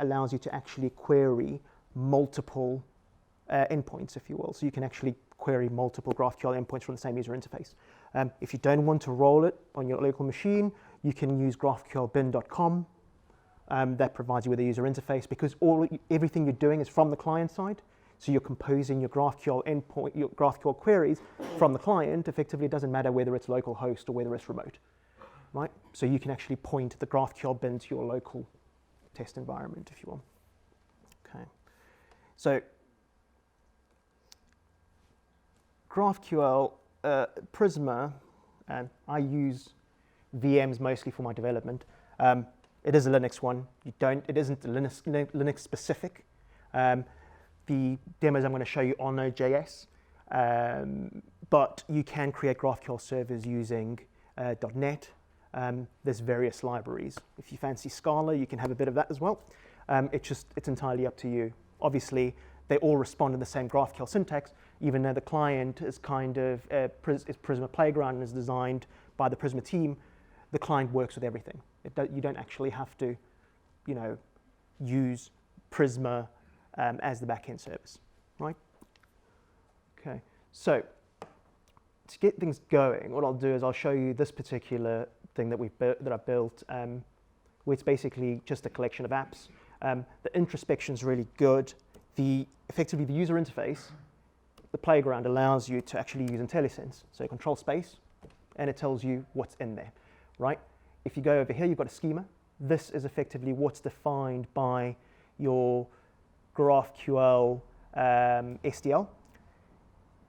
allows you to actually query multiple endpoints, if you will. So you can actually query multiple GraphQL endpoints from the same user interface. If you don't want to roll it on your local machine, you can use graphqlbin.com. That provides you with a user interface because everything you're doing is from the client side. So you're composing your GraphQL endpoint, your GraphQL queries from the client. Effectively, it doesn't matter whether it's local host or whether it's remote, right? So you can actually point the GraphQL bin to your local test environment, if you will. Okay. So GraphQL, Prisma, I use VMs mostly for my development. It is a Linux one. It isn't Linux specific. The demos I'm going to show you are Node.js, but you can create GraphQL servers using .NET. There's various libraries. If you fancy Scala, you can have a bit of that as well. It's entirely up to you. Obviously, they all respond in the same GraphQL syntax, even though the client is kind of is Prisma Playground and is designed by the Prisma team. The client works with everything. You don't actually have to, use Prisma as the backend service, right? Okay, so to get things going, what I'll do is I'll show you this particular thing that I built, where it's basically just a collection of apps. The introspection is really good. Effectively, the user interface, the playground allows you to actually use IntelliSense. So you control space, and it tells you what's in there, right? If you go over here, you've got a schema. This is effectively what's defined by your GraphQL SDL.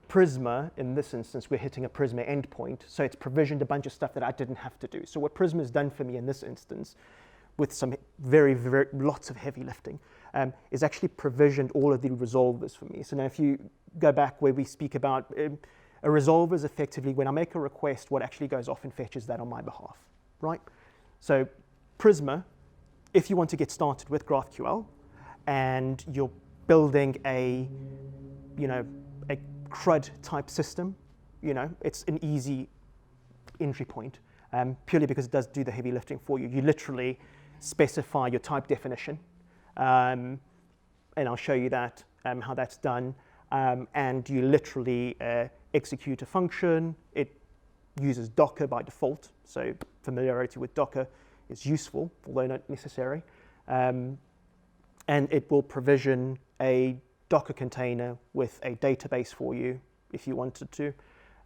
Prisma, in this instance, we're hitting a Prisma endpoint, so it's provisioned a bunch of stuff that I didn't have to do. So what Prisma has done for me in this instance, with some very, very lots of heavy lifting, is actually provisioned all of the resolvers for me. So now if you go back where we speak about a resolver is effectively when I make a request, what actually goes off and fetches that on my behalf, right? So Prisma, if you want to get started with GraphQL, and you're building a CRUD type system, it's an easy entry point, purely because it does do the heavy lifting for you. You literally specify your type definition, and I'll show you that, how that's done, and you literally execute a function. It uses Docker by default, so familiarity with Docker is useful, although not necessary. And it will provision a Docker container with a database for you if you wanted to.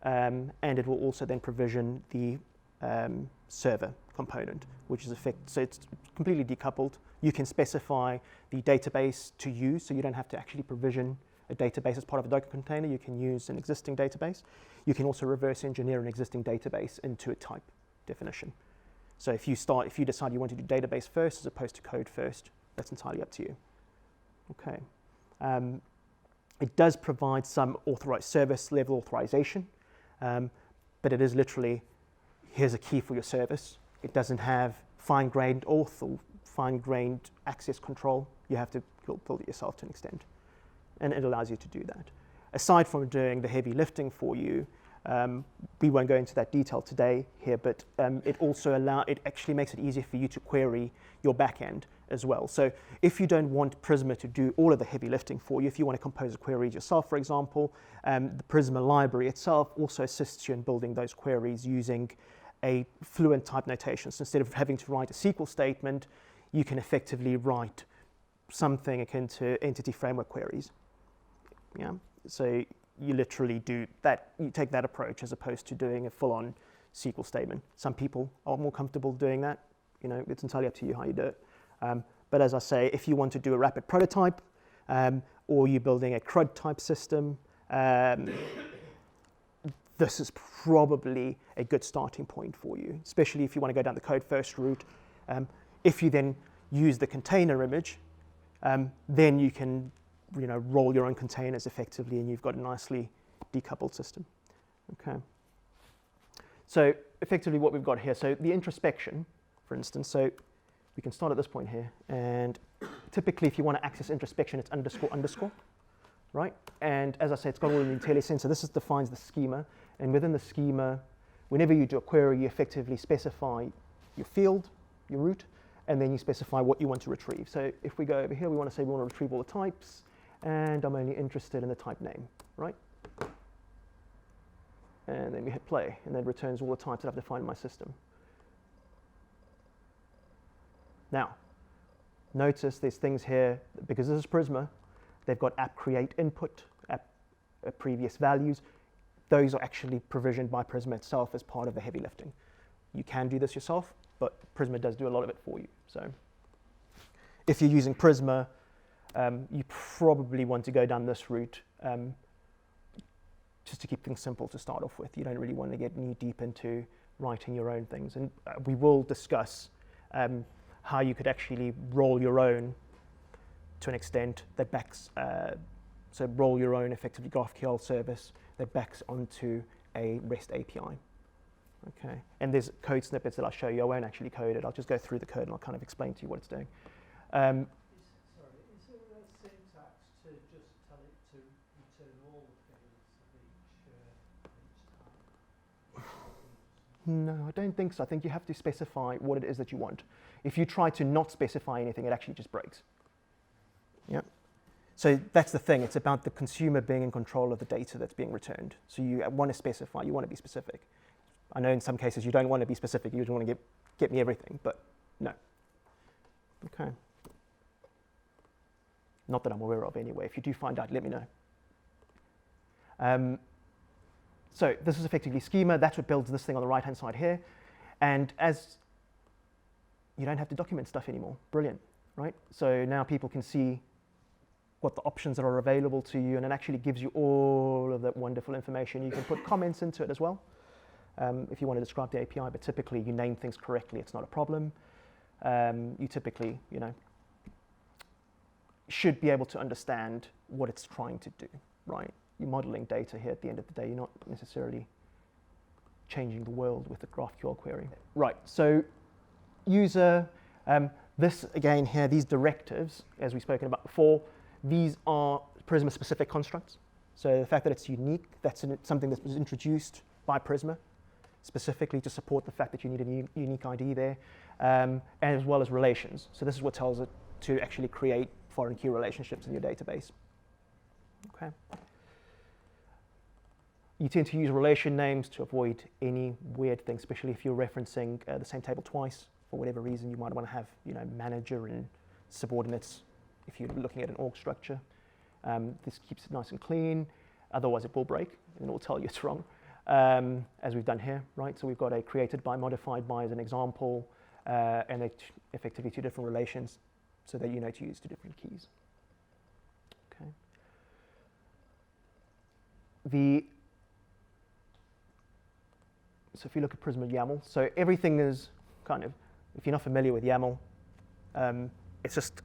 And it will also then provision the server component, which is so it's completely decoupled. You can specify the database to use, so you don't have to actually provision a database as part of a Docker container. You can use an existing database. You can also reverse engineer an existing database into a type definition. So if you decide you want to do database first as opposed to code first, that's entirely up to you. Okay. It does provide some service level authorization. but it is literally, here's a key for your service. It doesn't have fine-grained auth or fine-grained access control. You have to build it yourself to an extent, and it allows you to do that. Aside from doing the heavy lifting for you, we won't go into that detail today here, but it actually makes it easier for you to query your backend as well. So if you don't want Prisma to do all of the heavy lifting for you, if you want to compose a query yourself, for example, the Prisma library itself also assists you in building those queries using a fluent type notation. So instead of having to write a SQL statement, you can effectively write something akin to entity framework queries. Yeah. So you literally do that. You take that approach as opposed to doing a full-on SQL statement. Some people are more comfortable doing that. It's entirely up to you how you do it. But as I say, if you want to do a rapid prototype, or you're building a CRUD type system, this is probably a good starting point for you, especially if you want to go down the code first route. If you then use the container image, then you can roll your own containers effectively, and you've got a nicely decoupled system. Okay. So effectively what we've got here, so the introspection, for instance, so we can start at this point here, and typically if you want to access introspection, it's __, right? And as I said, it's got all the IntelliSense, so this defines the schema, and within the schema, whenever you do a query, you effectively specify your field, your root, and then you specify what you want to retrieve. So if we go over here, we want to say we want to retrieve all the types, and I'm only interested in the type name, right? And then we hit play, and then it returns all the types that I've defined in my system. Now, notice there's things here, because this is Prisma, they've got app create input, app previous values. Those are actually provisioned by Prisma itself as part of the heavy lifting. You can do this yourself, but Prisma does do a lot of it for you. So if you're using Prisma, you probably want to go down this route just to keep things simple to start off with. You don't really want to get knee deep into writing your own things. And we will discuss how you could actually roll your own to an extent that backs, so roll your own effectively GraphQL service that backs onto a REST API. Okay, and there's code snippets that I'll show you. I won't actually code it. I'll just go through the code and I'll kind of explain to you what it's doing. Is there a syntax to just tell it to return all the fields of each type? No, I don't think so. I think you have to specify what it is that you want. If you try to not specify anything, it actually just breaks. Yeah. So that's the thing. It's about the consumer being in control of the data that's being returned. So you want to specify. You want to be specific. I know in some cases you don't want to be specific. You just want to get me everything, but no. Okay. Not that I'm aware of anyway. If you do find out, let me know. So this is effectively schema. That's what builds this thing on the right-hand side here. And as you don't have to document stuff anymore. Brilliant, right? So now people can see what the options that are available to you, and it actually gives you all of that wonderful information. You can put comments into it as well if you want to describe the API, but typically you name things correctly. It's not a problem. You typically, should be able to understand what it's trying to do, right? You're modeling data here at the end of the day. You're not necessarily changing the world with the GraphQL query. Right, so user, this again here, these directives, as we've spoken about before, these are Prisma specific constructs. So the fact that it's unique, that's something that was introduced by Prisma specifically to support the fact that you need a unique ID there, and as well as relations. So this is what tells it to actually create foreign key relationships in your database. Okay. You tend to use relation names to avoid any weird things, especially if you're referencing the same table twice for whatever reason. You might want to have, manager and subordinates if you're looking at an org structure. This keeps it nice and clean. Otherwise, it will break, and it will tell you it's wrong, as we've done here, right? So we've got a created by, modified by as an example, and they're effectively two different relations, so that you know to use two different keys. Okay. So if you look at Prisma YAML, so everything is kind of, if you're not familiar with YAML, it's just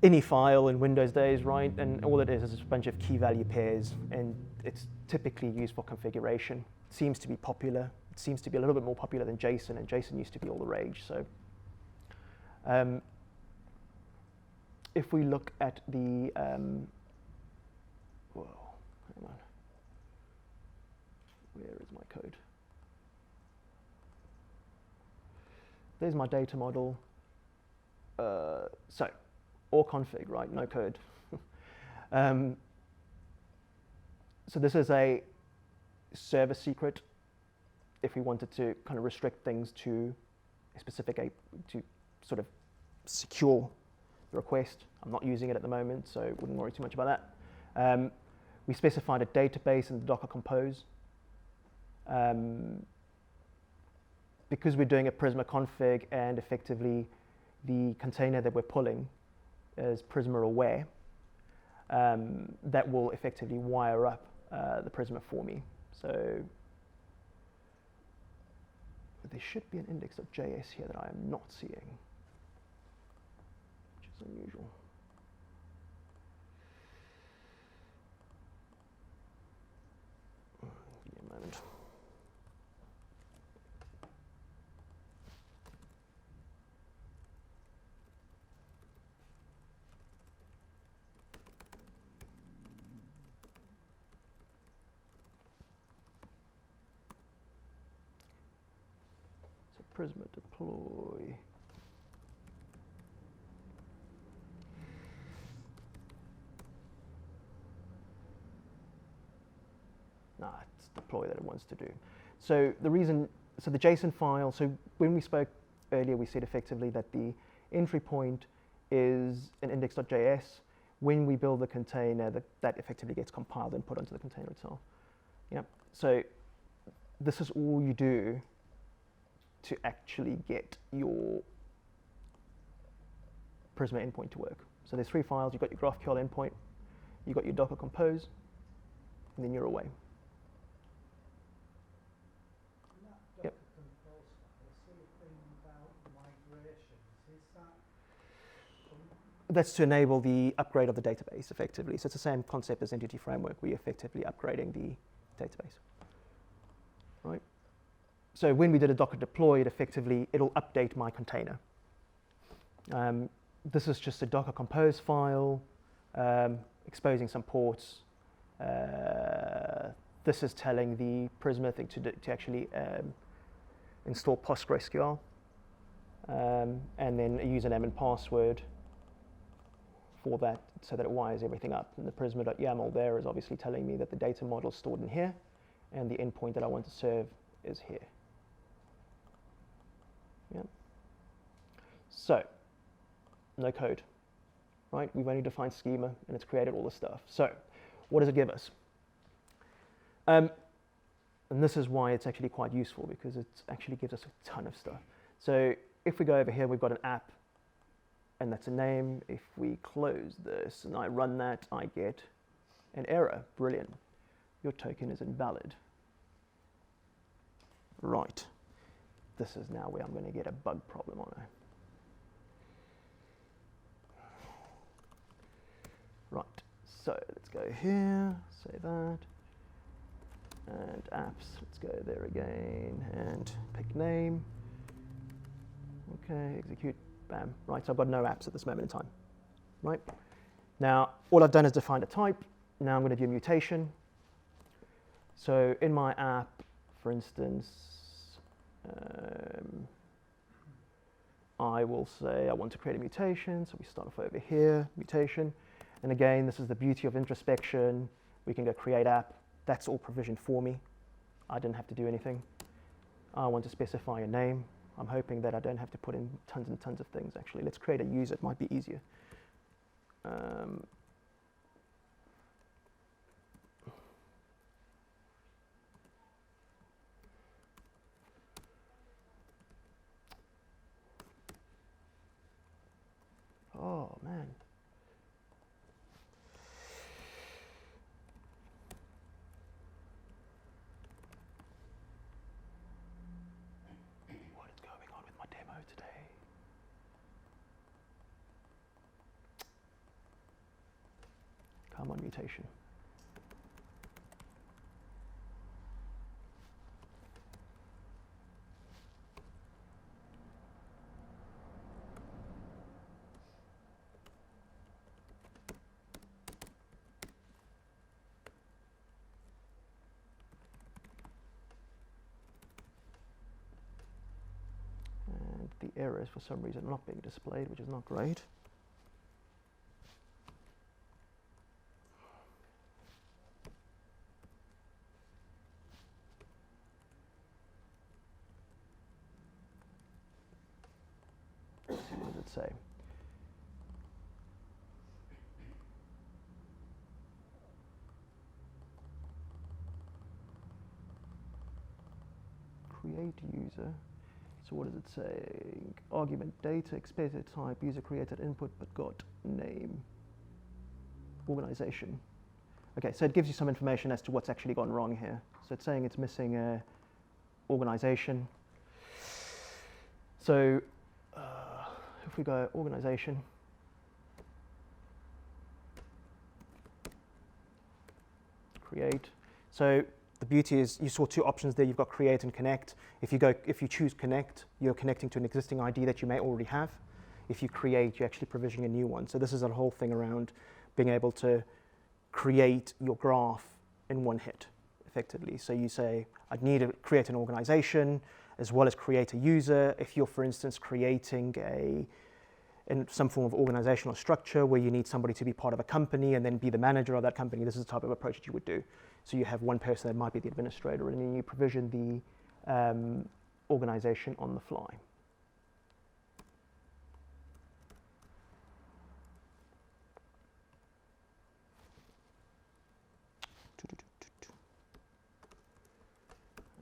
any file in Windows days, right? And all it is a bunch of key value pairs, and it's typically used for configuration. It seems to be popular. It seems to be a little bit more popular than JSON, and JSON used to be all the rage. So if we look at the, whoa, hang on. Where is my code? There's my data model. So, or config, right? No code. So this is a service secret. If we wanted to kind of restrict things to a specific, to sort of secure the request. I'm not using it at the moment, so wouldn't worry too much about that. We specified a database in the Docker Compose. Because we're doing a Prisma config and effectively the container that we're pulling is Prisma aware, that will effectively wire up the Prisma for me. So there should be an index.js here that I am not seeing, which is unusual. Give me a moment. Prisma deploy. Nah, it's deploy that it wants to do. So the reason, so the JSON file, so when we spoke earlier, we said effectively that the entry point is an index.js. When we build the container, that effectively gets compiled and put onto the container itself. Yep. So this is all you do to actually get your Prisma endpoint to work. So there's 3 files. You've got your GraphQL endpoint, you've got your Docker Compose, and then you're away. Yep. That's to enable the upgrade of the database, effectively. So it's the same concept as Entity Framework. We're effectively upgrading the database, right? So when we did a Docker deploy, it'll update my container. This is just a Docker Compose file, exposing some ports. This is telling the Prisma thing to actually install PostgreSQL, and then a username and password for that, so that it wires everything up. And the Prisma.yaml there is obviously telling me that the data model is stored in here, and the endpoint that I want to serve is here. Yep. So, no code, right? We've only defined schema, and it's created all the stuff. So, what does it give us? And this is why it's actually quite useful, because it actually gives us a ton of stuff. So, if we go over here, we've got an app, and that's a name. If we close this and I run that, I get an error. Brilliant. Your token is invalid. Right. This is now where I'm going to get a bug problem on it. Right, so let's go here, save that, and apps, let's go there again, and pick name. Okay, execute, bam. Right, so I've got no apps at this moment in time, right? Now, all I've done is defined a type. Now I'm going to do a mutation. So in my app, for instance, I will say I want to create a mutation, so we start off over here, mutation. And again, this is the beauty of introspection. We can go create app. That's all provisioned for me. I didn't have to do anything. I want to specify a name. I'm hoping that I don't have to put in tons and tons of things, actually. Let's create a user. It might be easier. Oh, man. What is going on with my demo today? Come on, mutation. And the error is for some reason not being displayed, which is not great. Let's see, what does it say? Create user. So what is it saying? Argument data, expected type, user created input but got name. Organization. Okay, so it gives you some information as to what's actually gone wrong here. So it's saying it's missing organization. So if we go organization, create. So the beauty is you saw two options there. You've got create and connect. If you choose connect, you're connecting to an existing ID that you may already have. If you create, you're actually provisioning a new one. So this is a whole thing around being able to create your graph in one hit, effectively. So you say, I'd need to create an organization as well as create a user. If you're, for instance, creating in some form of organizational structure where you need somebody to be part of a company and then be the manager of that company, this is the type of approach that you would do. So you have one person that might be the administrator, and then you provision the organization on the fly.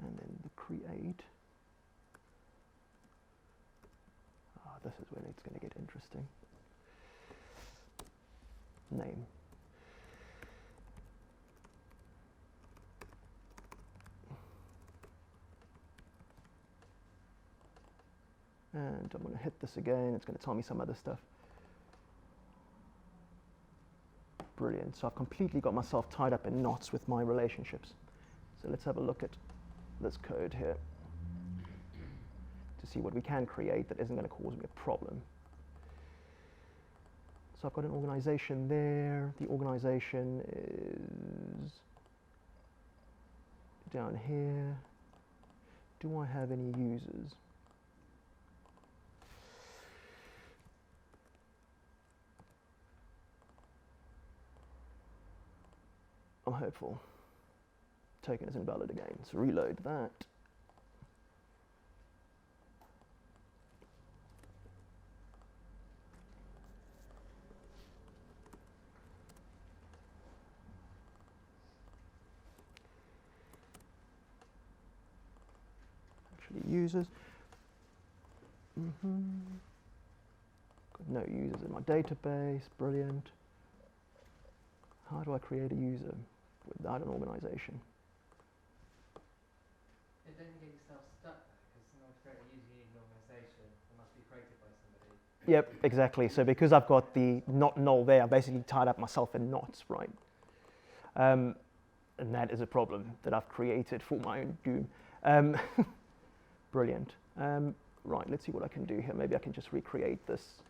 And then the create. This is when it's going to get interesting. Name. And I'm going to hit this again. It's going to tell me some other stuff. Brilliant. So I've completely got myself tied up in knots with my relationships. So let's have a look at this code here to see what we can create that isn't going to cause me a problem. So I've got an organization there. The organization is down here. Do I have any users? I'm hopeful. Token is invalid again, so reload that. Actually, users. Got no users in my database. Brilliant. How do I create a user without an organization? And don't you get yourself stuck there? Because in order to create a user, you need an organization. It must be created by somebody. Yep, exactly. So because I've got the not null there, I've basically tied up myself in knots, right? And that is a problem that I've created for my own doom. Brilliant. Right, let's see what I can do here. Maybe I can just recreate this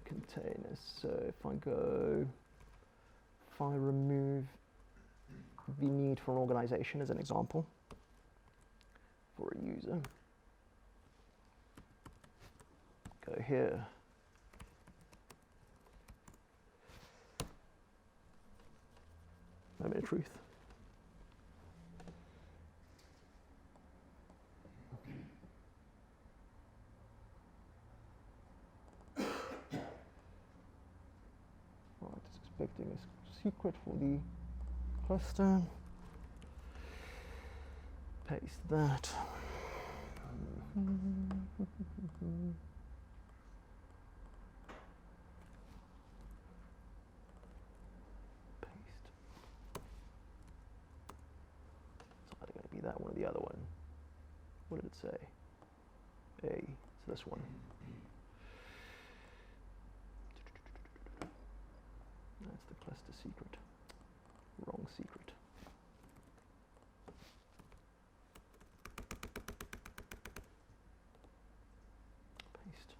container. So if I remove the need for an organization as an example for a user, go here. Moment of truth. Right, it's expecting a secret for the cluster. Paste that. That one or the other one. What did it say? A. It's this one. master secret. Wrong secret. Paste.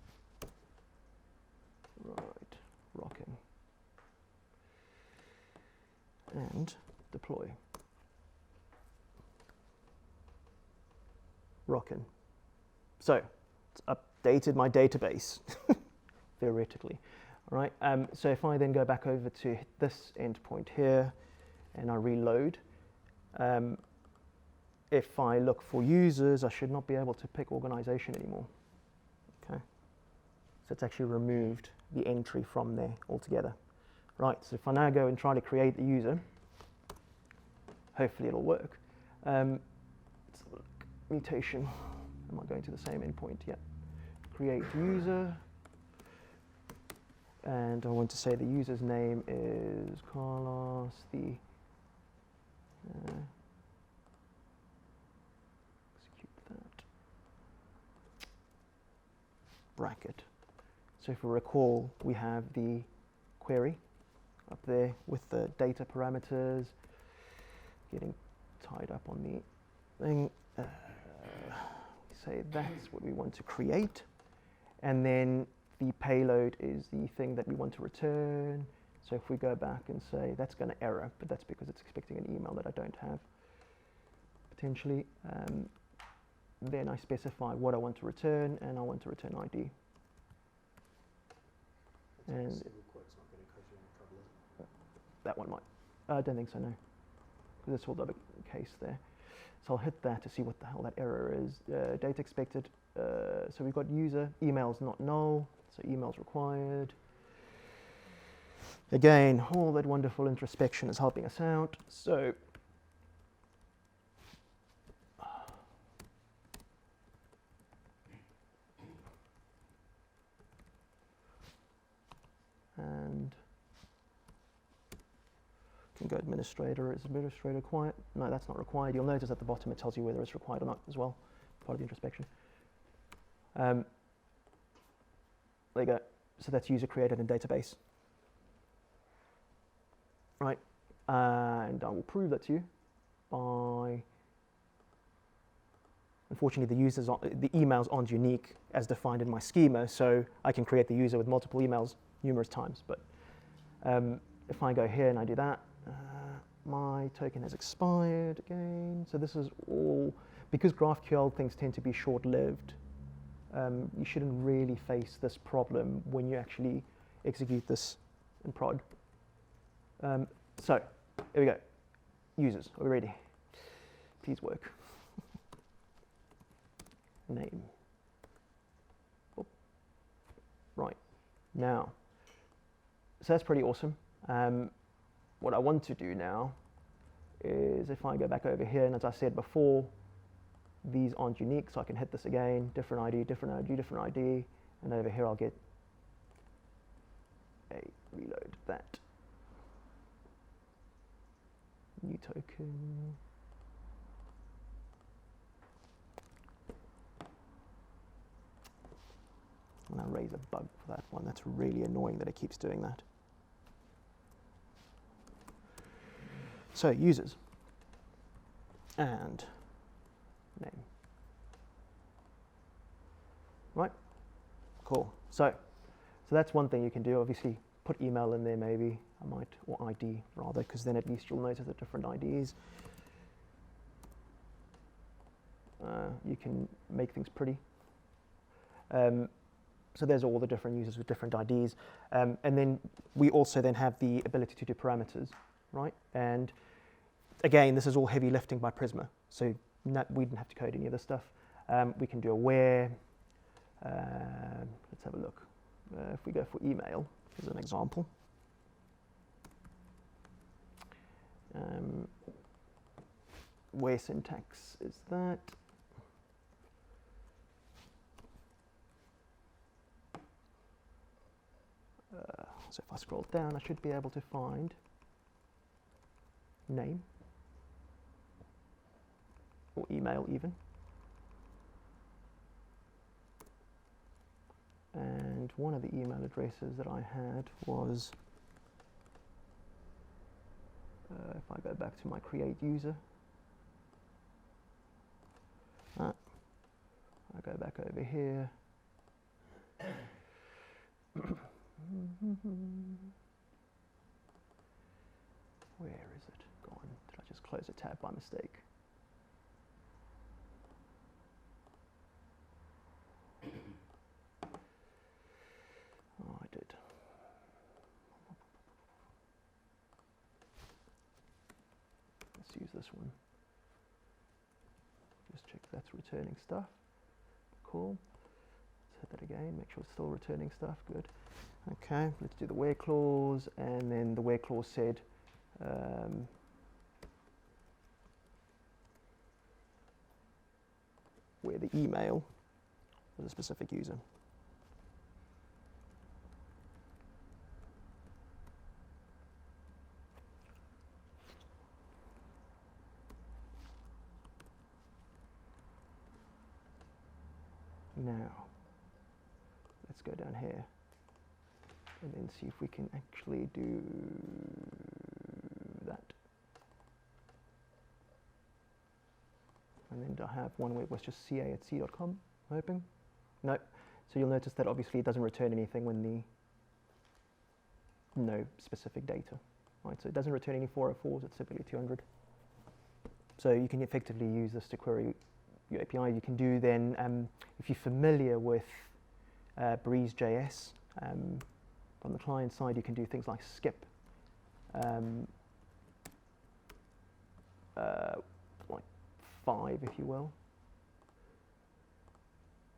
Right, rocking. And deploy. Rockin'. So it's updated my database, theoretically. All right. So if I then go back over to this endpoint here, and I reload, if I look for users, I should not be able to pick organization anymore. Okay. So it's actually removed the entry from there altogether. Right. So if I now go and try to create the user, hopefully it'll work. Let's have a look. Mutation. Am I going to the same endpoint? Yeah. Create user. And I want to say the user's name is Carlos. Execute that. Bracket. So if we recall, we have the query up there with the data parameters getting tied up on the thing. Say that's what we want to create, and then the payload is the thing that we want to return. So if we go back and say that's going to error, but that's because it's expecting an email that I don't have, potentially, then I specify what I want to return, and I want to return ID. And that one might. I don't think so, no, because it's all the case there. So I'll hit that to see what the hell that error is. Data expected. So we've got user, emails not null, so emails required. Again, all that wonderful introspection is helping us out. So and can go administrator. Is administrator required? No, that's not required. You'll notice at the bottom it tells you whether it's required or not as well, part of the introspection. There you go. So that's user created in database. Right, and I will prove that to you by, unfortunately the emails aren't unique as defined in my schema, so I can create the user with multiple emails numerous times, but if I go here and I do that, my token has expired again. So this is all, because GraphQL things tend to be short-lived, you shouldn't really face this problem when you actually execute this in prod. So here we go. Users, are we ready? Please work. Name. Oh. Right, now, so that's pretty awesome. What I want to do now is if I go back over here, and as I said before, these aren't unique, so I can hit this again, different ID, different ID, different ID, and over here I'll get a reload that. New token. And I raise a bug for that one. That's really annoying that it keeps doing that. So users and name. Right? Cool. So that's one thing you can do. Obviously, put email in there maybe. I might, or ID rather, because then at least you'll notice the different IDs. You can make things pretty. So there's all the different users with different IDs. And then we also then have the ability to do parameters, right? And again, this is all heavy lifting by Prisma. So we didn't have to code any of this stuff. We can do a where. Let's have a look. If we go for email, as an example. Where syntax is that? So if I scroll down, I should be able to find name or email even. And one of the email addresses that I had was If I go back to my create user, I go back over here. Where is it gone? Did I just close a tab by mistake? Oh, I did. Let's use this one. Just check if that's returning stuff. Cool. Let's hit that again, make sure it's still returning stuff. Good. Okay, let's do the where clause, and then the where clause said where the email was a specific user. Now, let's go down here and then see if we can actually do that. And then I have one where it was just ca@c.com, I'm hoping. No. So you'll notice that obviously it doesn't return anything when the no specific data. Right, so it doesn't return any 404s, it's typically 200. So you can effectively use this to query your API. You can do then, if you're familiar with Breeze.js, from the client side, you can do things like skip, like 5, if you will.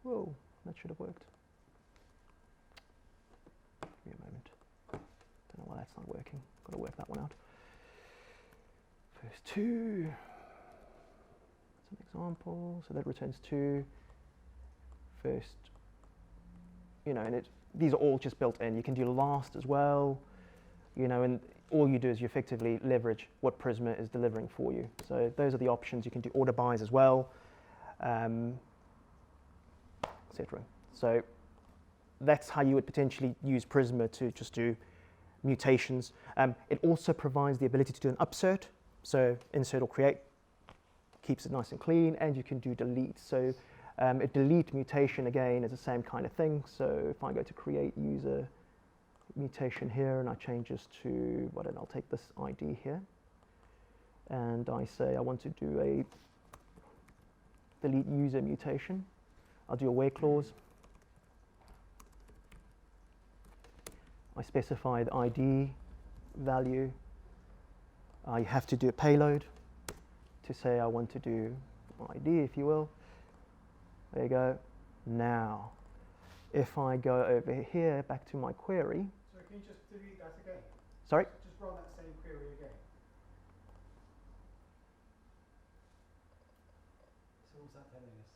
Whoa, that should have worked. Give me a moment. Don't know why that's not working. Got to work that one out. First 2. That's an example. So that returns 2. First, you know, and these are all just built in. You can do last as well, you know, and all you do is you effectively leverage what Prisma is delivering for you. So those are the options. You can do order bys as well, etc. So that's how you would potentially use Prisma to just do mutations. It also provides the ability to do an upsert. So insert or create keeps it nice and clean, and you can do delete. So a delete mutation, again, is the same kind of thing. So if I go to create user mutation here and I change this to, well, then I'll take this ID here, and I say I want to do a delete user mutation. I'll do a where clause. I specify the ID value. I have to do a payload to say I want to do ID, if you will. There you go. Now, if I go over here back to my query. So can you just delete that again? Sorry? Just run that same query again. So what's that telling us?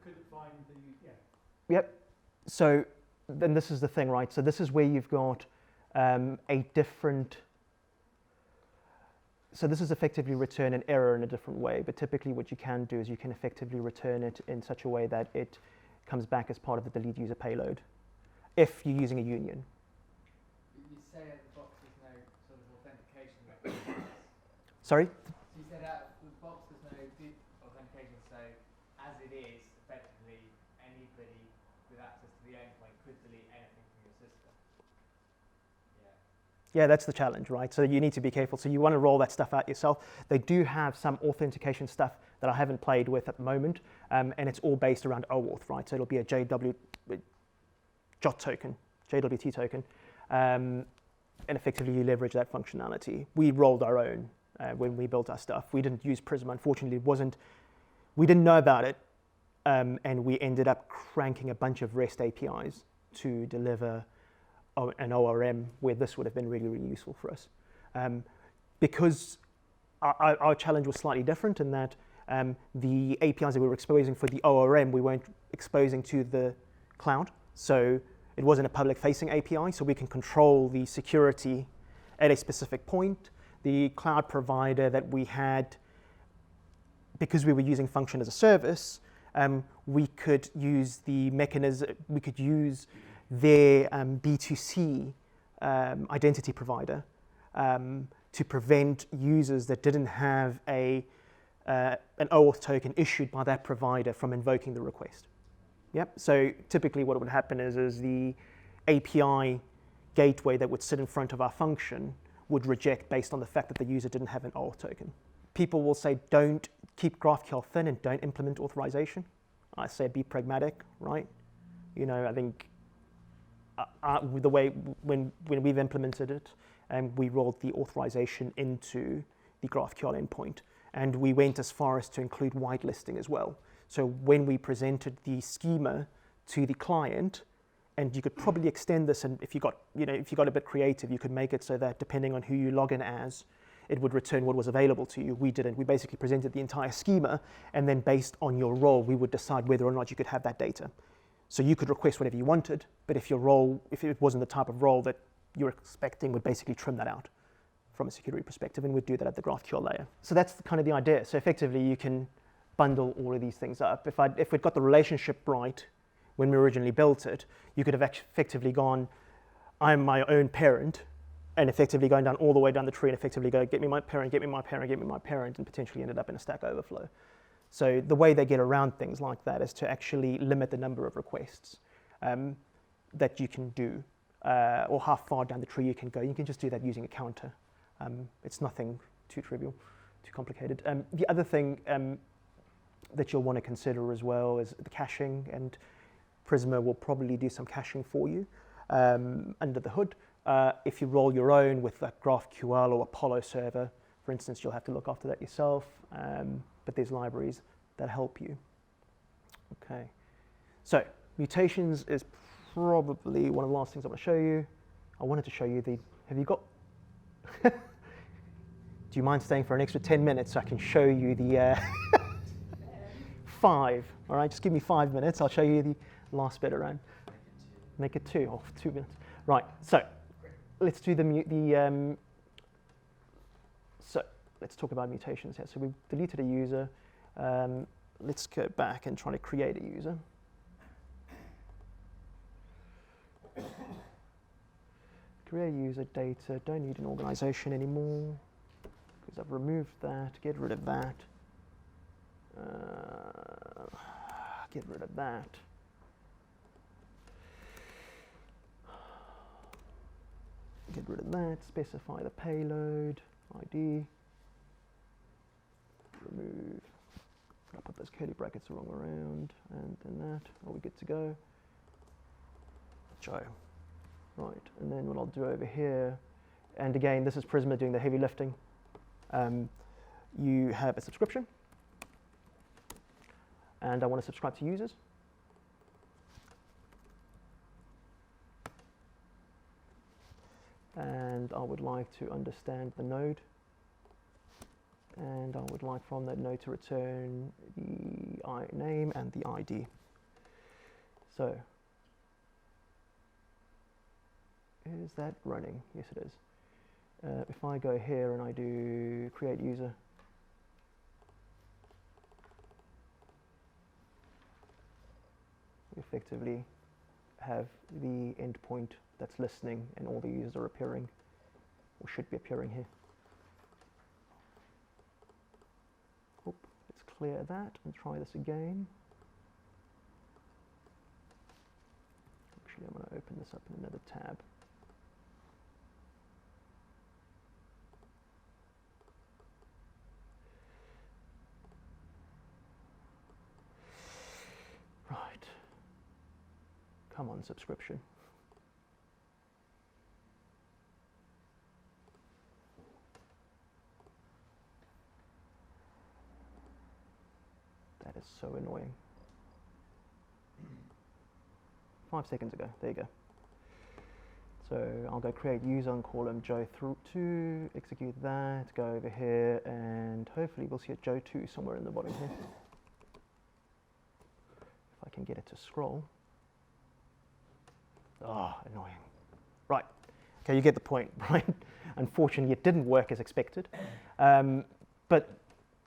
Could it find the, yeah. Yep. So then this is the thing, right? So this is where you've got a different. So this is effectively return an error in a different way, but typically what you can do is you can effectively return it in such a way that it comes back as part of the delete user payload, if you're using a union. You say at the box there's no sort of authentication mechanism. Sorry? So you said at the box there's no authentication, so as it is, effectively anybody with access to the endpoint could delete anything from your system. Yeah, that's the challenge, right? So you need to be careful. So you want to roll that stuff out yourself. They do have some authentication stuff that I haven't played with at the moment, and it's all based around OAuth, right? So it'll be a JWT token, and effectively you leverage that functionality. We rolled our own when we built our stuff. We didn't use Prisma, unfortunately. We didn't know about it, and we ended up cranking a bunch of REST APIs to deliver an ORM where this would have been really, really useful for us. Because our challenge was slightly different in that the APIs that we were exposing for the ORM, we weren't exposing to the cloud. So it wasn't a public-facing API, so we can control the security at a specific point. The cloud provider that we had, because we were using function as a service, we could use the mechanism, we could use their B2C identity provider to prevent users that didn't have an OAuth token issued by that provider from invoking the request. Yep. So typically what would happen is the API gateway that would sit in front of our function would reject based on the fact that the user didn't have an OAuth token. People will say, don't keep GraphQL thin and don't implement authorization. I say be pragmatic, right? You know, I think the way when we've implemented it, we rolled the authorization into the GraphQL endpoint, and we went as far as to include whitelisting as well. So when we presented the schema to the client, and you could probably extend this, and if you got a bit creative, you could make it so that depending on who you log in as, it would return what was available to you. We didn't. We basically presented the entire schema, and then based on your role, we would decide whether or not you could have that data. So you could request whatever you wanted, but if it wasn't the type of role that you're expecting, would basically trim that out from a security perspective, and we'd do that at the GraphQL layer. So that's kind of the idea. So effectively, you can bundle all of these things up. If we'd got the relationship right when we originally built it, you could have effectively gone, I'm my own parent, and effectively going down all the way down the tree and effectively go, get me my parent, get me my parent, get me my parent, and potentially ended up in a Stack Overflow. So the way they get around things like that is to actually limit the number of requests that you can do, or how far down the tree you can go. You can just do that using a counter. It's nothing too trivial, too complicated. The other thing that you'll want to consider as well is the caching, and Prisma will probably do some caching for you under the hood. If you roll your own with a GraphQL or Apollo server, for instance, you'll have to look after that yourself, but there's libraries that help you. Okay, so Mutations is probably one of the last things I want to show you. I wanted to show you have you got, do you mind staying for an extra 10 minutes so I can show you the 5, all right, just give me 5 minutes, I'll show you the last bit around. Make it 2, or 2 minutes. Right, so let's do so let's talk about mutations here. So we've deleted a user. Let's go back and try to create a user. Create a user data, don't need an organization anymore because I've removed that, get rid of that. Get rid of that. Get rid of that, specify the payload, ID, remove, I'll put those curly brackets the wrong around, and then that, are we good to go? Joe. Right, and then what I'll do over here, and again, this is Prisma doing the heavy lifting. You have a subscription, and I want to subscribe to users. And I would like to understand the node, and I would like from that node to return the name and the ID. So, is that running? Yes, it is. If I go here and I do create user, we effectively have the endpoint that's listening, and all the users are appearing, or should be appearing here. Let's clear that and try this again. Actually, I'm going to open this up in another tab. Right. Come on, subscription. That is so annoying. 5 seconds ago, there you go. So I'll go create user and call him Joe2, execute that, go over here, and hopefully we'll see a Joe2 somewhere in the bottom here. If I can get it to scroll. Ah, annoying. Right, okay, you get the point, right? Unfortunately, it didn't work as expected. But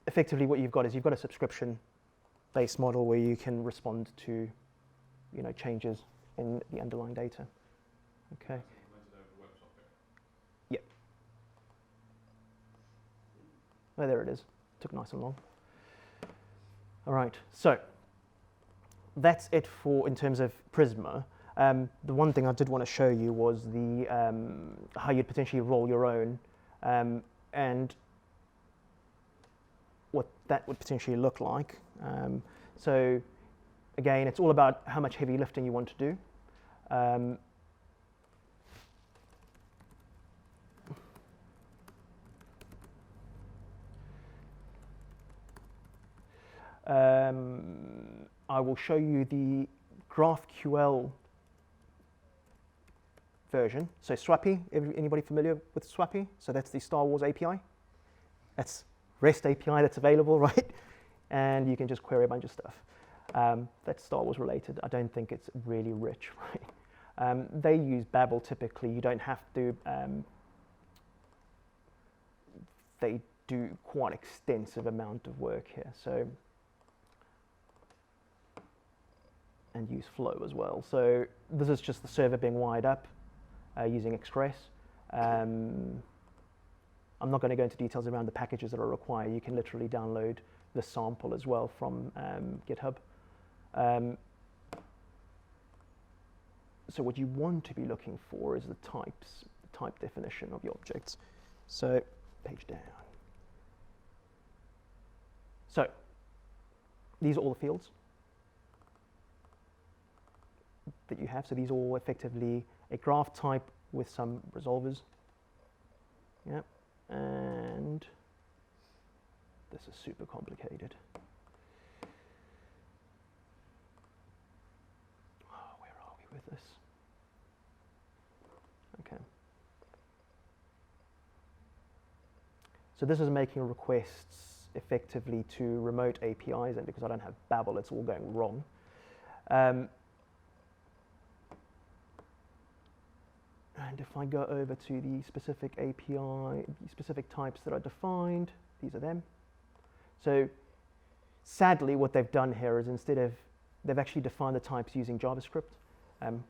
effectively what you've got is you've got a subscription-based model where you can respond to, changes in the underlying data. Okay. Yep. Oh, there it is. Took nice and long. All right, so that's it for in terms of Prisma. The one thing I did want to show you was the how you'd potentially roll your own and what that would potentially look like. So again, it's all about how much heavy lifting you want to do. I will show you the GraphQL version. So Swappy, anybody familiar with Swappy? So that's the Star Wars API. That's REST API that's available, right? And you can just query a bunch of stuff. That's Star Wars related. I don't think it's really rich, right? They use Babel typically. You don't have to. They do quite extensive amount of work here. So. And use Flow as well. So this is just the server being wired up using Express. I'm not going to go into details around the packages that are required. You can literally download the sample as well from GitHub. So what you want to be looking for is the type definition of your objects. So page down. So these are all the fields that you have. So these are all effectively a graph type with some resolvers. Yep. And this is super complicated. Oh, where are we with this? Okay. So this is making requests effectively to remote APIs, and because I don't have Babel, it's all going wrong. And if I go over to the specific API, the specific types that are defined, these are them. So sadly, what they've done here is they've actually defined the types using JavaScript,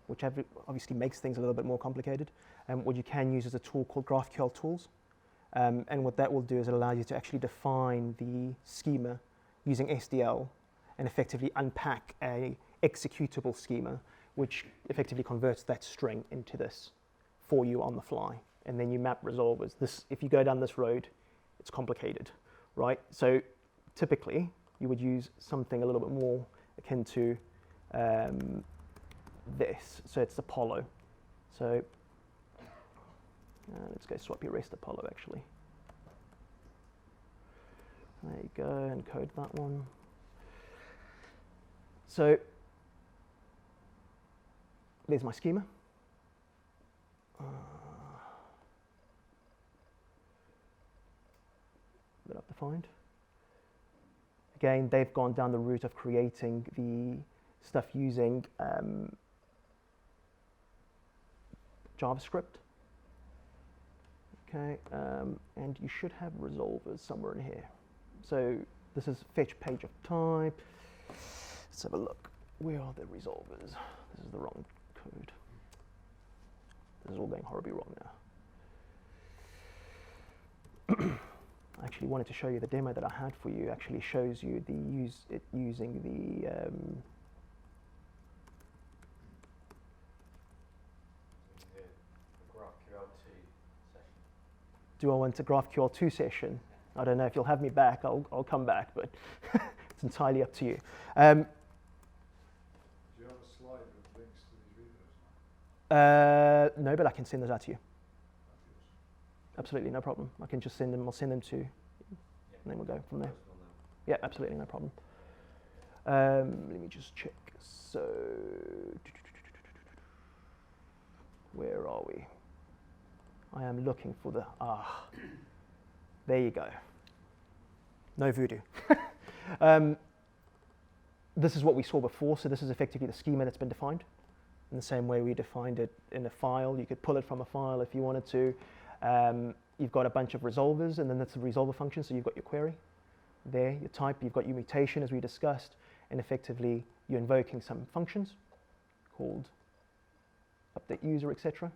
which obviously makes things a little bit more complicated. What you can use is a tool called GraphQL Tools. And what that will do is it allows you to actually define the schema using SDL and effectively unpack a executable schema, which effectively converts that string into this for you on the fly, and then you map resolvers. If you go down this road, it's complicated, right? So typically, you would use something a little bit more akin to this. So it's Apollo. So let's go swap your REST Apollo, actually. There you go, and code that one. So there's my schema. Bit up defined. Again, they've gone down the route of creating the stuff using JavaScript. Okay, and you should have resolvers somewhere in here. So this is fetch page of type. Let's have a look. Where are the resolvers? This is the wrong code. This is all going horribly wrong now. I actually wanted to show you the demo that I had for you. Actually shows you using the GraphQL 2 session. Do I want a GraphQL 2 session? I don't know if you'll have me back. I'll come back, but it's entirely up to you. Do you have a slide with links to these videos? No, but I can send those out to you. Absolutely, no problem. I can just send them. I'll send them to you, and then we'll go from there. Yeah, absolutely, no problem. Let me just check. So, where are we? I am looking for the, there you go. No voodoo. This is what we saw before, so this is effectively the schema that's been defined. In the same way we defined it in a file, you could pull it from a file if you wanted to. You've got a bunch of resolvers, and then that's the resolver function, so you've got your query there, your type, you've got your mutation as we discussed, and effectively you're invoking some functions called update user, etc.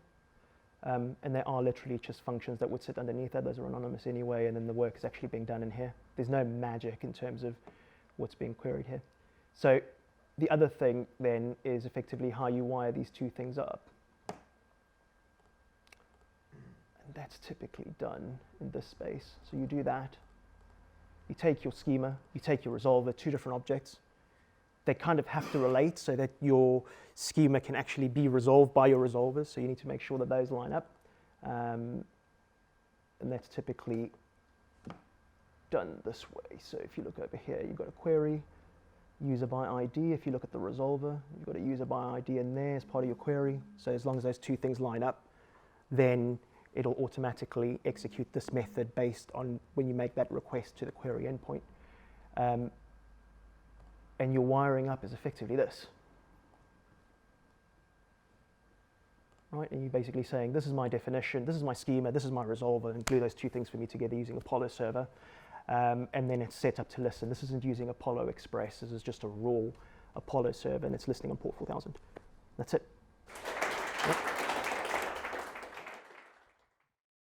And there are literally just functions that would sit underneath that. Those are anonymous anyway, and then the work is actually being done in here. There's no magic in terms of what's being queried here. So the other thing then is effectively how you wire these two things up. And that's typically done in this space. So you do that. You take your schema, you take your resolver, two different objects. They kind of have to relate so that your schema can actually be resolved by your resolvers. So you need to make sure that those line up. And that's typically done this way. So if you look over here, you've got a query, user by ID. If you look at the resolver, you've got a user by ID in there as part of your query. So as long as those two things line up, then it'll automatically execute this method based on when you make that request to the query endpoint. And your wiring up is effectively this. Right? And you're basically saying, this is my definition, this is my schema, this is my resolver, and glue those two things for me together using Apollo server. And then it's set up to listen. This isn't using Apollo Express, this is just a raw Apollo server, and it's listening on port 4000. That's it. Yep.